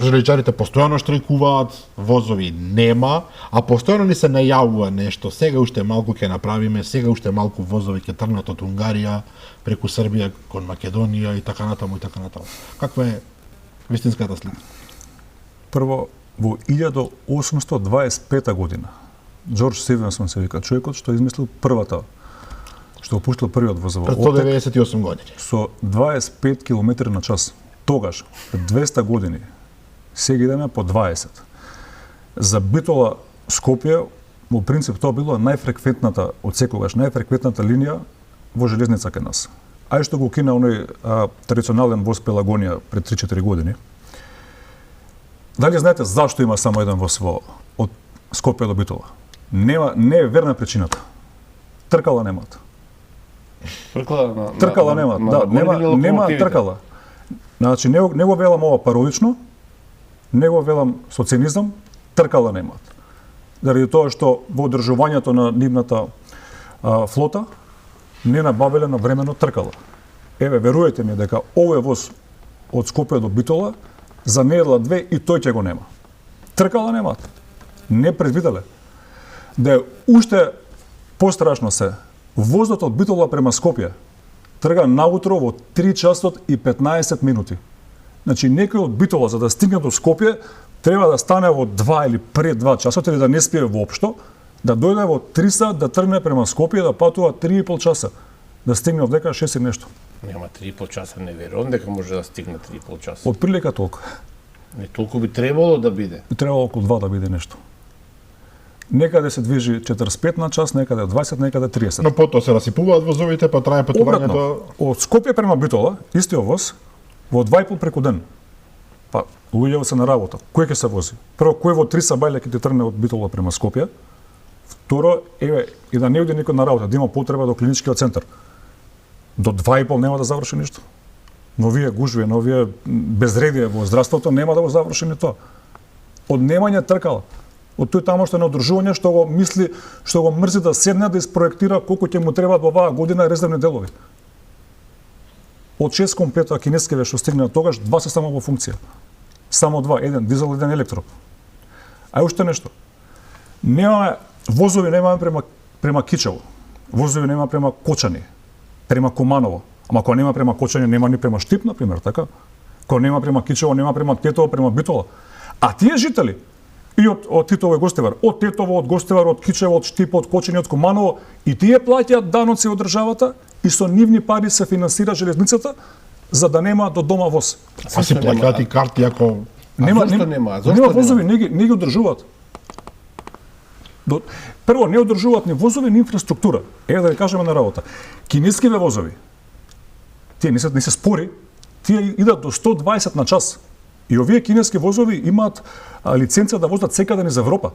S1: Железачарите постојано штрajкуваат, возови нема, а постојано ни се најавува нешто. Сега уште малку ќе направиме, сега уште малку возови ќе тргнат од Унгарија преку Србија кон Македонија и така натаму и така натаму. Каква е вистинската слика?
S2: Прво, во 1825 година Джордж Стивенсон се вика, човекот што измислил првата, што опуштил првиот возовод.
S1: Пред 198 години.
S2: Со 25 км на час. Тогаш, пред 200 години, сега идеме по 20. За Битола Скопје, во принцип тоа било најфреквентната, од секогаш, најфреквентната линија во железница кај нас. Ај што го кина оној традиционален воз Пелагонија пред 3-4 години. Дали знаете зашто има само еден воз од Скопје до Битола? Не е верна причината. Тркала немаат. Тркала немаат, да, нема тркала. Значи, не го велам ова пародично, не го велам со цинизам, тркала немаат. Заради тоа што во одржувањето на нивната флота не набавиле на времено тркала. Еве, веруете ми дека овој воз од Скопје до Битола за недела две и тој ќе го нема. Тркала немаат. Не предвиделе. Да е уште пострашно се, возот од Битола према Скопје трга наутро во 3 часот и 15 минути. Значи, некој од Битола, за да стигне до Скопје, треба да стане во 2 или пред 2 часот, или да не спие воопшто, да дојде во 3 сат, да тргне према Скопје, да патува 3,5 часа, да стигне овдека 6 и нешто.
S3: Нема 3,5 часа, не верувам дека може да стигне 3,5 часа.
S2: Од прилика толку.
S3: Не толку би требало да биде.
S2: Би требало околу 2 да биде нешто. Некаде се движи 45 на час, некаде 20, некаде 30.
S1: Но потоа се расипуваат возовите, па трае патувањето.
S2: Од Скопје према Битола, истиот воз, во 2,5 преку ден. Па, луѓето се на работа. Кој ќе се вози? Прво, кој во 3 сабајле ќе ти тргне од Битола према Скопје? Второ, еве, и да не оди никој на работа, да има потреба до клиничкиот центар. До 2,5 нема да заврши ништо. Но вие гужви, но вие безредие во здравството нема да го заврши ни тоа. Однемање тркала. Од тој тамошно неодржување што го мисли, што го мрзи да седне да испроектира колку ќе му требаат во оваа година резервни делови. Од 6 комплета кинескиве што стигнаа тогаш, 2 се само во функција. Само 2, еден дизел, еден електро. А уште нешто. Немаме возови немаме према Кичево. Возови нема према Кочани, према Куманово. Ама кога нема према Кочани, нема ни према Штип, например, така? Кога нема према Кичево, нема према Тетово, према Битола. А тие жители, и од Титово и Гостивар, од Тетово, од Гостивар, од Кичево, од Штип, од Кочани, од Куманово, и тие плаќаат даноци од државата и со нивни пари се финансира железницата за да нема до дома воз.
S1: А си плаќаат и карти ако
S3: Зошто нема?
S2: Нема возови, не ги одржуваат. Прво, не одржуваат ни возови, ни инфраструктура. Еве да ви кажеме на работа. Кинескиве возови, тие не се спори, тие идат до 120 на час. И овие кинески возови имаат лиценција да возат секаде низ Европа.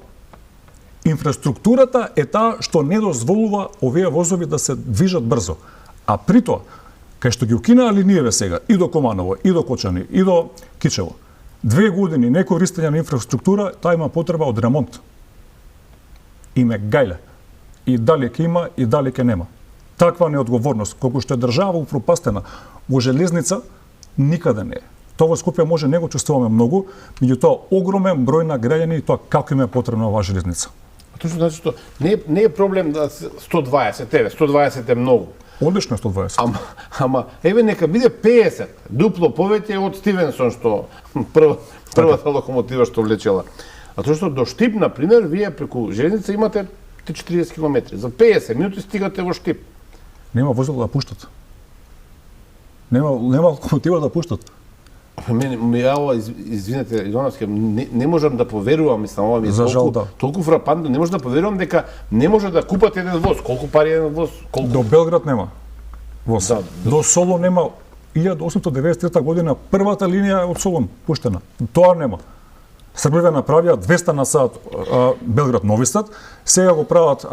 S2: Инфраструктурата е таа што не дозволува овие возови да се движат брзо. А при тоа, кај што ги укинаа линиеве сега и до Команово, и до Кочани, и до Кичево, 2 години не користење на инфраструктура, таа има потреба од ремонт. Име гајле. И дали ќе има, и дали ќе нема. Таква неодговорност, колку што е држава упропастена во железница, никаде не е. Тоа во Скопје може не го чувствуваме многу, меѓутоа огромен број на граѓани и тоа како им е потребна оваа железница.
S3: Точно значи што не е проблем да 120, 120 е многу.
S2: Одлично е 120.
S3: Ама еве нека биде 50, дупло повеќе од Стивенсон што првата локомотива што влечела. А тоа што до Штип, например, вие преку железница имате 40 км. За 50 минути стигате во Штип.
S2: Нема возила да пуштат. Нема локомотива да пуштат.
S3: Извинете, Идоновски, не можам да поверувам, мислам, ова ми е толку фрапантно, не можам да поверувам дека не може да купат еден воз. Колку пари еден воз?
S2: До Белград нема воз. Да, до Солун нема. 1893 година првата линија од Солун пуштена. Тоа нема. Србиве направија 200 на сат Белград Нови Сад, сега го прават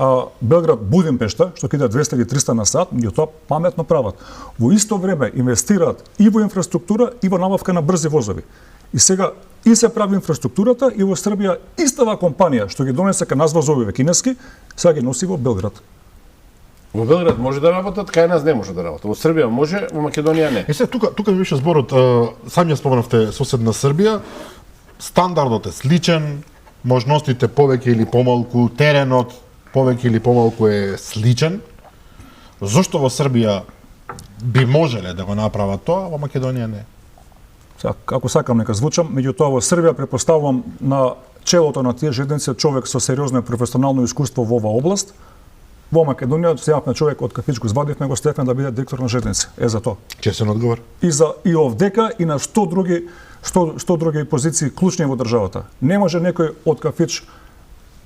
S2: Белград Будимпешта, што кида 200 или 300 на сат, и тоа паметно прават. Во исто време инвестираат и во инфраструктура и во набавка на брзи возови. И сега и се прави инфраструктурата и во Србија истава компанија што ги донесе кај нас возовиве кинески, сега ги носи во Белград.
S3: Во Белград може да работат, кај нас не може да работат. Во Србија може, во Македонија не.
S1: Сега тука ми беше зборот, сам ја споменавте соседна Србија. Стандардот е сличен, можностите повеќе или помалку, теренот повеќе или помалку е сличен. Зошто во Србија би можеле да го направат тоа, во Македонија не?
S2: Ако сакам нека звучам, меѓутоа во Србија претпоставувам на челото на тие железници човек со сериозно и професионално искуство во оваа област. Во Македонија земавме човек од кафич го извадивме го стефме да биде директор на железници. За тоа.
S1: Честен одговор.
S2: И овдека и на 100 други позиции клучни во државата. Не може некој од кафич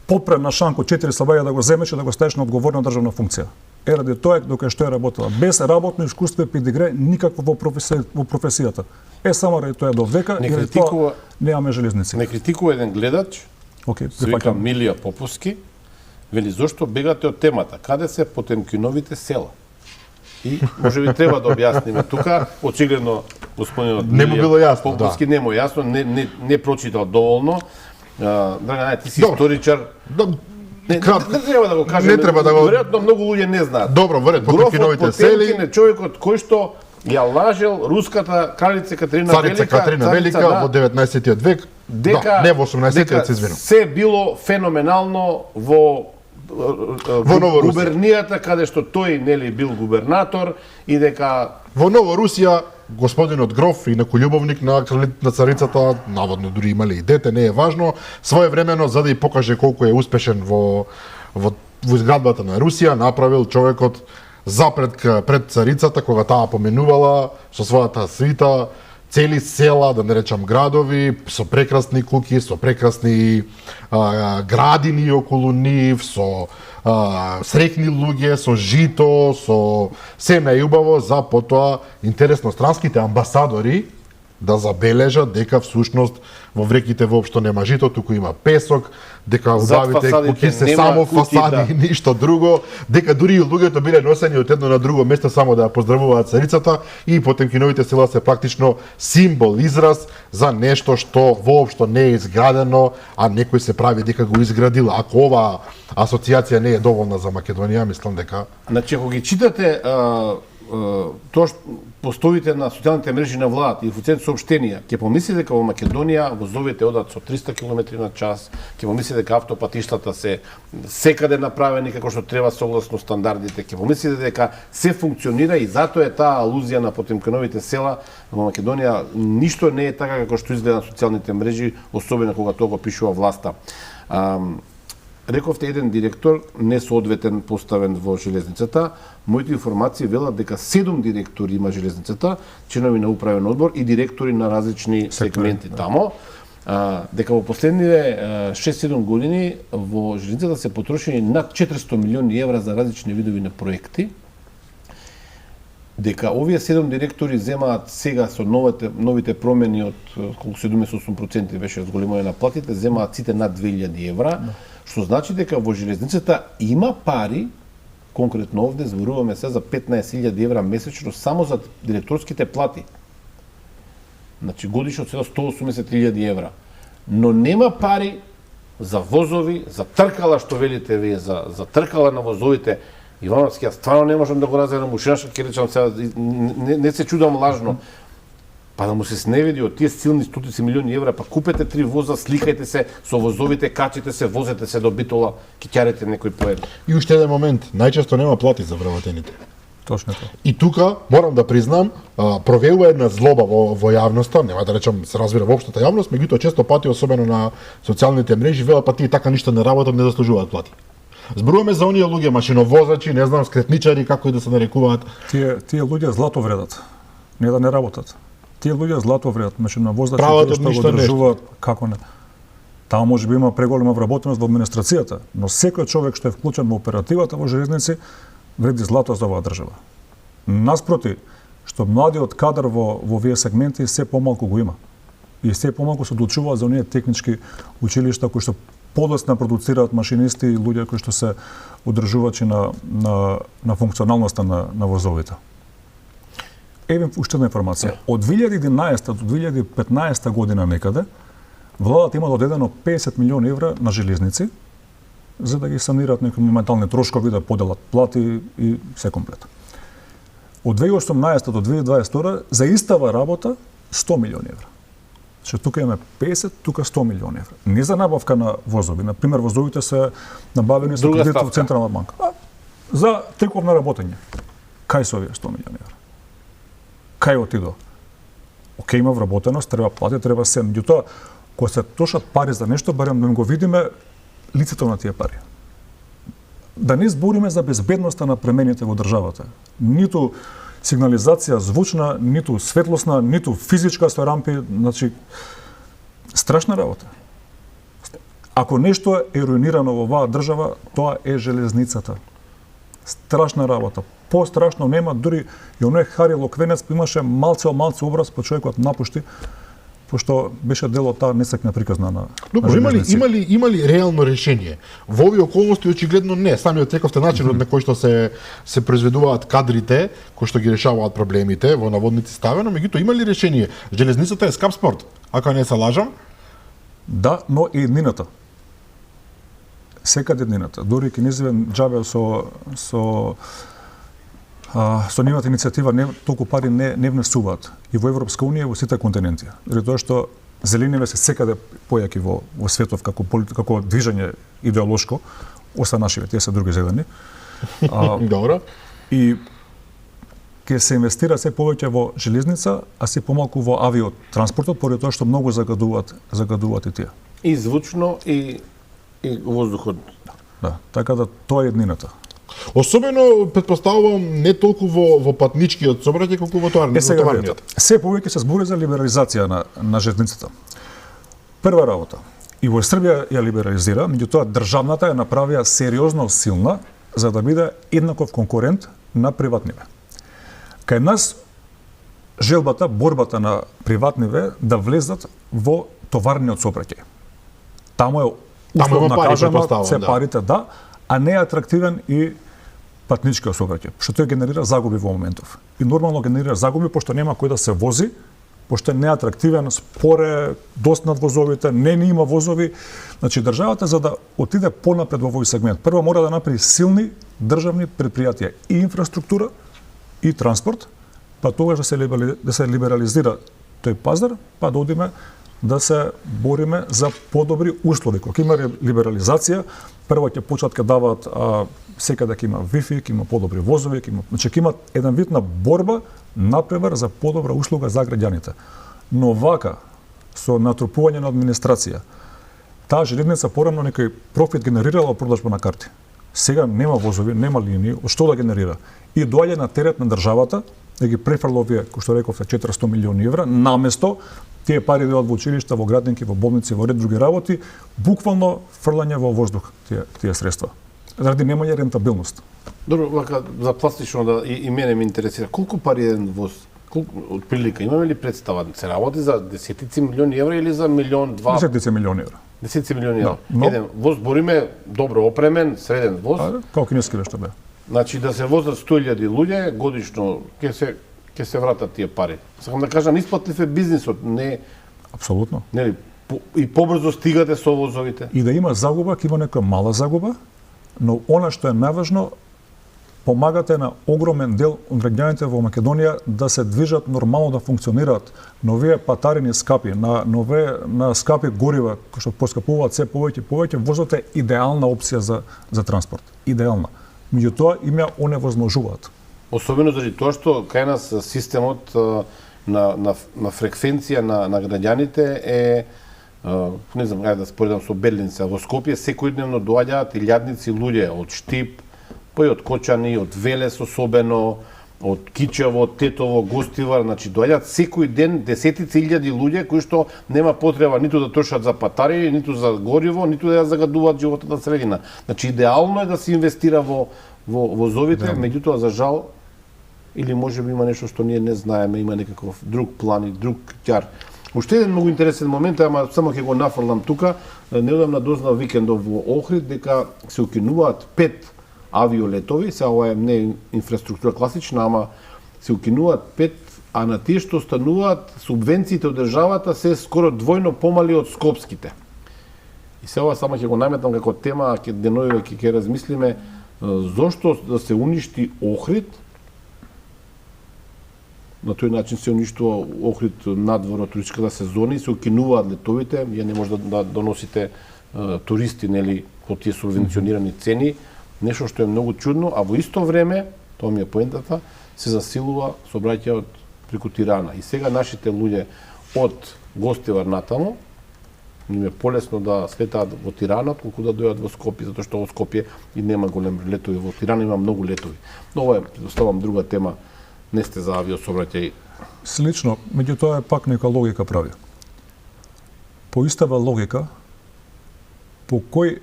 S2: подпрем на шанко 4 слабаја да го земеш и да го ставиш на одговорна државна функција. Ради тоа докај што е работела. Без работно искуство и педигре никакво во професијата. Само ради тоа до века и ради тоа немаме железници.
S3: Не критикува еден гледач, се вика Милија Поповски, вели зошто бегате од темата? Каде се Потемкиновите села? И може би треба да објасниме тука, очигледно господинот Милија Поповски не му јасно, не прочитал доволно. Драган, ти си историчар. Не треба да го кажеме.
S1: Не треба да го.
S3: Веројатно многу луѓе не знаат.
S1: Добро, веројатно Потемкиновите сели.
S3: Потемкин е човекот кој што ја лажел руската кралица Катерина Велика.
S1: Царица Катерина Велика во 19 век.
S3: Дека
S1: не во 18-тиот, се извинувам.
S3: Се било феноменално во губернијата каде што тој нели бил губернатор и дека
S1: во Новорусија господинот Гроф и некој љубовник на царицата, наводно дури имале и дете, не е важно, своевремено за да ја покаже колку е успешен во изградбата на Русија, направил човекот пред царицата кога таа поменувала со својата свита цели села, да не речам градови, со прекрасни куќи, со прекрасни градини околу нив, со среќни луѓе, со жито, со се најубаво, за потоа интересно странските амбасадори да забележат дека всушност во вреките воопшто нема жито, туку има песок, дека убавите куќи се само фасади и ништо друго, дека дури и луѓето биле носени од едно на друго место само да ја поздравуваат царицата и Потемкиновите села се практично символ, израз за нешто што воопшто не е изградено, а некој се прави дека го изградил. Ако оваа асоциација не е доволна за Македонија, мислам дека...
S3: Значи, ако ги читате тоа што постовите на социјалните мрежи на владата и официјалните соопштенија, ќе помислите дека во Македонија возовите одат со 300 км на час, ќе помислите дека автопатиштата се секаде направени како што треба согласно стандардите, ќе помислите дека се функционира и затоа е таа алузија на Потемкиновите села во Македонија. Ништо не е така како што изгледа на социјалните мрежи, особено кога тоа го пишува власта. Рековте еден директор несоодветен поставен во железницата. Моите информации велат дека 7 директори има железницата, членови на управен одбор и директори на различни сегменти тамо. Дека во последниве 6-7 години во железницата се потрошени над 400 милиони евра за различни видови на проекти. Дека овие 7 директори земаат сега со новите промени од колку 78% беше зголемување на платите, земаат сите над 2000 евра. Што значи дека во железницата има пари, конкретно овде зборуваме се за 15.000 евра месечно само за директорските плати. Значи годишно се 180.000 евра. Но нема пари за возови, за тркала што велите вие, за тркала на возовите. Ивановски, јас стварно не можам да го разберам, ушинашка ќе речам сега, не се чудам лажно. Па да му се сневиди од тие силни стотици милиони евра, па купете 3 воза, сликајте се со возовите, качите се, возете се до Битола, ќе ќарете некој поед.
S1: И уште еден момент, најчесто нема плати за вработените.
S2: Точно тоа.
S1: И тука морам да признам, провеува една злоба во јавноста, нема да речам се разбира во општата јавност, меѓутоа често пати, особено на социјалните мрежи, велат па тие така ништо не работат, не заслужуваат плати. Зборуваме за оние луѓе, машиновозачи, не знам, скретничари, како и да се нарекуваат.
S2: Тие луѓе злато вредат, не да не работат. Тие луѓе злато вредат, машиновозачи што го држуваат, како не. Таа може би има преголема вработеност во администрацијата, но секој човек што е вклучен во оперативата во железници вреди злато за оваа држава. Наспроти, што младиот кадар во овие сегменти се помалку го има. И се помалку се одлучуваат за оние технички училишта кои што подоцна продуцираат машинисти и луѓе кои што се одржувачи на функционалноста на возовите. Еве уште една информација. Од 2011 до 2015 година некаде, владата има додедено 50 милиони евра на железници за да ги санираат некои моментални трошкови, да поделат плати и се комплет. Од 2018 до 2022 за истава работа 100 милиони евра. Че тука имаме 50, тука 100 милиони евра. Не за набавка на возови. Например, возовите се набавени со кредит во Централна банка. За тековно работење. Кај се овие 100 милиони евра? Кај отидо? Океј, има вработеност, треба плати, треба се. Меѓутоа, кога се трошат пари за нешто, барем да го видиме лицето на тие пари. Да не збориме за безбедноста на премените во државата. Ниту сигнализација звучна, ниту светлосна, ниту физичка со рампи, значи страшна работа. Ако нешто е руинирано во оваа држава, тоа е железницата. Страшна работа. Пострашно нема, дури и оној Хари Локвенец имаше малце образ по човекот напушти, пошто беше дел од таа несекна приказна на
S1: Добро,
S2: железници.
S1: има ли реално решение? Во овие околности очигледно не. Самиот рековте начинот на кој што се произведуваат кадрите, кои што ги решаваат проблемите, во наводници ставено, меѓутоа има ли решение? Железницата е скап спорт. Ако не се лажам,
S2: Да, но и еднината. Секаде еднината. Дури кинезивен џабе со нивната иницијатива толку пари не внесуваат и во Европска унија и во сите континенти. Заради тоа што зелениве се секаде појаки во светов како движење идеолошко, оста нашиве, тие се други зелени.
S1: добро.
S2: И ќе се инвестира се повеќе во железница, а се помалку во авиотранспортот, поради тоа што многу загадуваат и тие.
S3: И звучно и воздухот.
S2: Да, така да тоа е еднината.
S1: Особено претпоставувам не толку во патничкиот сообраќај колку во товарниот.
S2: Се повеќе се збори за либерализација на железницата. Прва работа. И во Србија ја либерализира, меѓутоа државната ја направија сериозно силна за да биде еднаков конкурент на приватниве. Кај нас желбата, борбата на приватниве да влезат во товарниот сообраќај. Таму е условно кажано, се парите да, а не е атрактивен и патничкиот сообраќај, што тој генерира загуби во моментов. И нормално генерира загуби пошто нема кој да се вози, пошто е неатрактивен, споре, доснат возовите, не има возови. Значи државата за да отиде понапред во овој сегмент, прво мора да направи силни државни предпријатија и инфраструктура и транспорт, па тогаш да се либерализира тој пазар, па да одиме да се бориме за подобри услови. Кога има либерализација, прво ќе почнат ќе даваат секаде ќе има Wi-Fi, ќе има подобри возови, значи ќе има еден вид на борба напревар за подобра услуга за граѓаните. Но вака со натрупување на администрација, таа железница порано некој профит генерирала продажба на карти. Сега нема возови, нема линии, од што да генерира? И доаѓа на терет на државата да ги префрла овие, кој што рековте, 400 милиони евра, наместо тие пари да одат во училишта, во градинки, во болници, во ред други работи, буквално фрлање во воздух тие средства. Заради немање рентабилност.
S3: Добро, вака за пластично да и мене ме интересира, колку пари еден воз? Од прилика имаме ли представа? Се работи за десетици милиони евра или за милион, два?
S2: Десетици милиони евра.
S3: Десетици милиони евра.
S2: Но...
S3: Еден воз, бориме добро опремен, среден воз.
S2: Како кинески нешто бе.
S3: Значи да се возат 100.000 луѓе годишно, ќе се вратат тие пари. Сакам да кажам, исплатлив е бизнисот, не
S2: апсолутно.
S3: Нели и побрзо стигате со возовите.
S2: И да има загуба, ќе има нека мала загуба, но она што е најважно, помагате на огромен дел од граѓаните во Македонија да се движат нормално, да функционираат. На овие патарини скапи, на скапи горива, кои што поскапуваат се повеќе, возот е идеална опција за транспорт. Идеална. Меѓутоа им ја оневозможуваат.
S3: Особено заради тоа што кај нас системот на фреквенција на граѓаните е не знам, ајде да споредам со Берлинца, во Скопје секојдневно доаѓаат илјадници луѓе од Штип, па и од Кочани, од Велес особено, од Кичево, Тетово, Гостивар, значи доаѓаат секој ден десетици илјади луѓе кои што нема потреба ниту да трошат за патари, ниту за гориво, ниту да ја загадуваат животната средина. Значи идеално е да се инвестира во возовите, меѓутоа за жал или можеби има нешто што ние не знаеме, има некаков друг план и друг ќар. Уште еден многу интересен момент, ама само ќе го нафрлам тука, неодамна дознав викендов во Охрид дека се укинуваат 5 авиолетови, сега ова е не инфраструктура класична, ама се укинуваат 5, а на тие што стануваат субвенциите од државата се скоро двојно помали од скопските. И сега само ќе го наметам како тема, ќе деновиве ќе размислиме зошто да се уништи Охрид. На тој начин се уништува Охрид надвор од туристичката сезона и се укинуваат летовите, ја не може да доносите туристи, нели, по тие субвенционирани цени, нешто што е многу чудно, а во исто време, тоа ми е поентата, се засилува сообраќајот преку Тирана. И сега нашите луѓе од Гостивар натаму Им е полесно да слетаат во Тирана, колку да дојдат во Скопје, затоа што во Скопје и нема голем летови, во Тирана има многу летови. Но ова е, оставам друга тема, не сте за авиосообраќај.
S2: Слично, меѓутоа е пак нека логика прави. По истава логика, по кој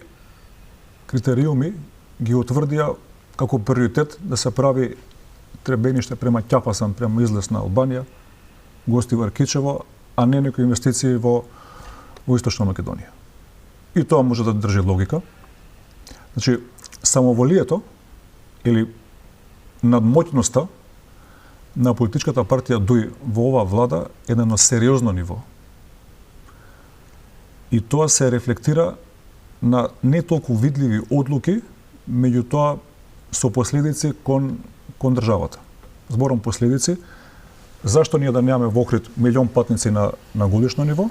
S2: критериуми ги утврдија како приоритет да се прави требениште према Ќапасан, према излез на Албанија, Гостивар Кичево, а не некои инвестиции во Источна Македонија. И тоа може да држи логика. Значи, самоволието или надмоќноста на политичката партија ДУИ во оваа влада е на сериозно ниво. И тоа се рефлектира на не толку видливи одлуки, меѓутоа со последици кон државата. Зборам последици, зашто ние да немаме во Охрид 1.000.000 патници на годишно ниво,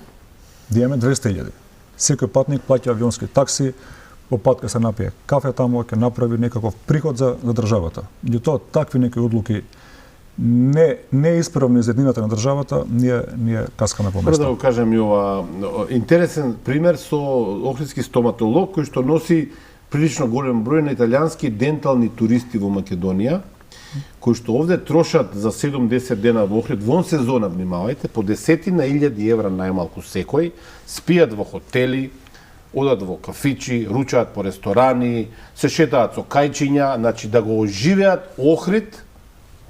S2: да имаме 200.000. Секој патник плаќа авионски такси, по пат ке се напие кафе таму, ќе направи некаков приход за државата. Меѓутоа такви некои одлуки не исправни за еднината на државата, ние каскаме по место.
S3: Да го кажем и ова интересен пример со охридски стоматолог кој што носи прилично голем број на италијански дентални туристи во Македонија, кои што овде трошат за 7-10 дена во Охрид, вон сезона, внимавајте, по 10.000 евра најмалку секој, спијат во хотели, одат во кафичи, ручаат по ресторани, се шетаат со кајчиња, значи да го оживеат Охрид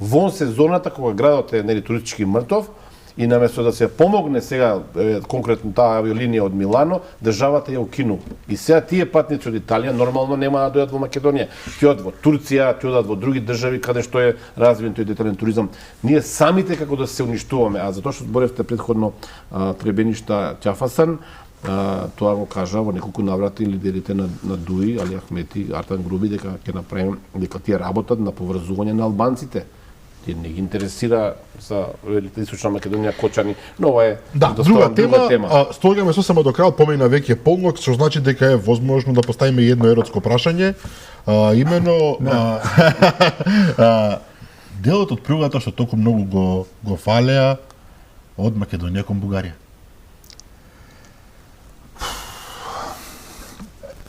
S3: вон сезоната кога градот е нели туристички мртов, и наместо да се помогне сега конкретно таа авиолинија од Милано, државата ја укину. И сега тие патници од Италија нормално нема да дојдат во Македонија. Ќе одат во Турција, ќе одат во други држави каде што е развиен тој детален туризам. Ние самите како да се уништуваме, а затоа што зборевте претходно требеништа Ќафасан, тоа го кажа во неколку наврати лидерите на ДУИ, Али Ахмети, Артан Груби, дека ќе направим, дека тие работат на поврзување на албанците. Тие не ги интересира за Источна Македонија кочани, но ова е
S1: друга тема. Стогаме сосема до крај, помина веќе полнок, што значи дека е возможно да поставиме едно еротско прашање, имено делот од пругата што толку многу го фалеа од Македонија кон Бугарија.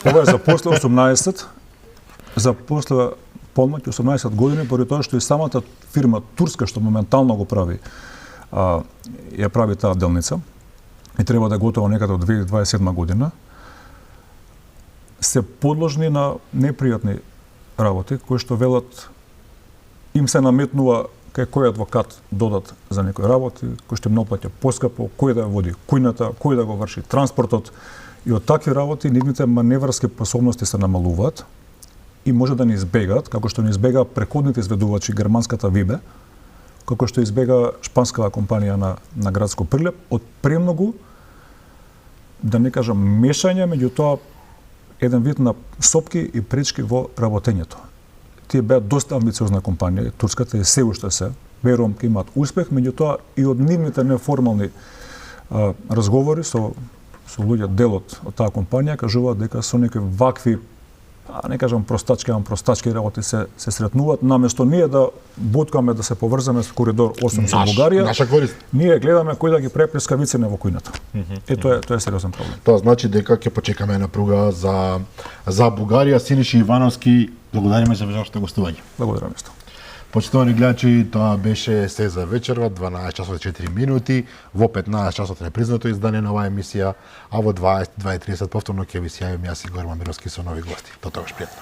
S2: Ова е за после 18, за после полноќ 18 години, поради тоа што и самата фирма турска што моментално го прави, ја прави таа делница и треба да е готова некаде од 2027 година, се подложни на непријатни работи кои што велат им се наметнува кај кој адвокат додат за некои работи, кој што им наплаќа поскапо, кој да води кујната, кој да го врши транспортот. И од такви работи нивните маневрски способности се намалуваат и може да ни избегаат, како што ни избега преходните изведувачи германската Вибе, како што избега шпанската компанија на градско Прилеп, од премногу, да не кажам мешање, меѓутоа еден вид на сопки и пречки во работењето. Тие беа доста амбициозна компанија, турската и се уште се, верувам ќе имаат успех, меѓутоа и од нивните неформални разговори со луѓе делот од таа компанија кажуваат дека со некои вакви, не кажам простачки работи се сретнуваат, наместо ние да буткаме да се поврзаме со коридор 8 со Бугарија.
S1: Наша корист.
S2: Ние гледаме кој да ги преплеска вицене во кујната. Тоа е сериозен проблем.
S1: Тоа значи дека ќе почекаме на пруга за Бугарија. Синиша Ивановски, благодариме за вашето гостување.
S2: Благодарам исто.
S1: Почитувани гледачи, тоа беше се за вечерва, 12 часот 4 минути, во 15 часот непризнато издание на оваа емисија, а во 22:30 повторно ќе ви се јавим јас и Горман Мировски со нови гости. До тогаш пријатно.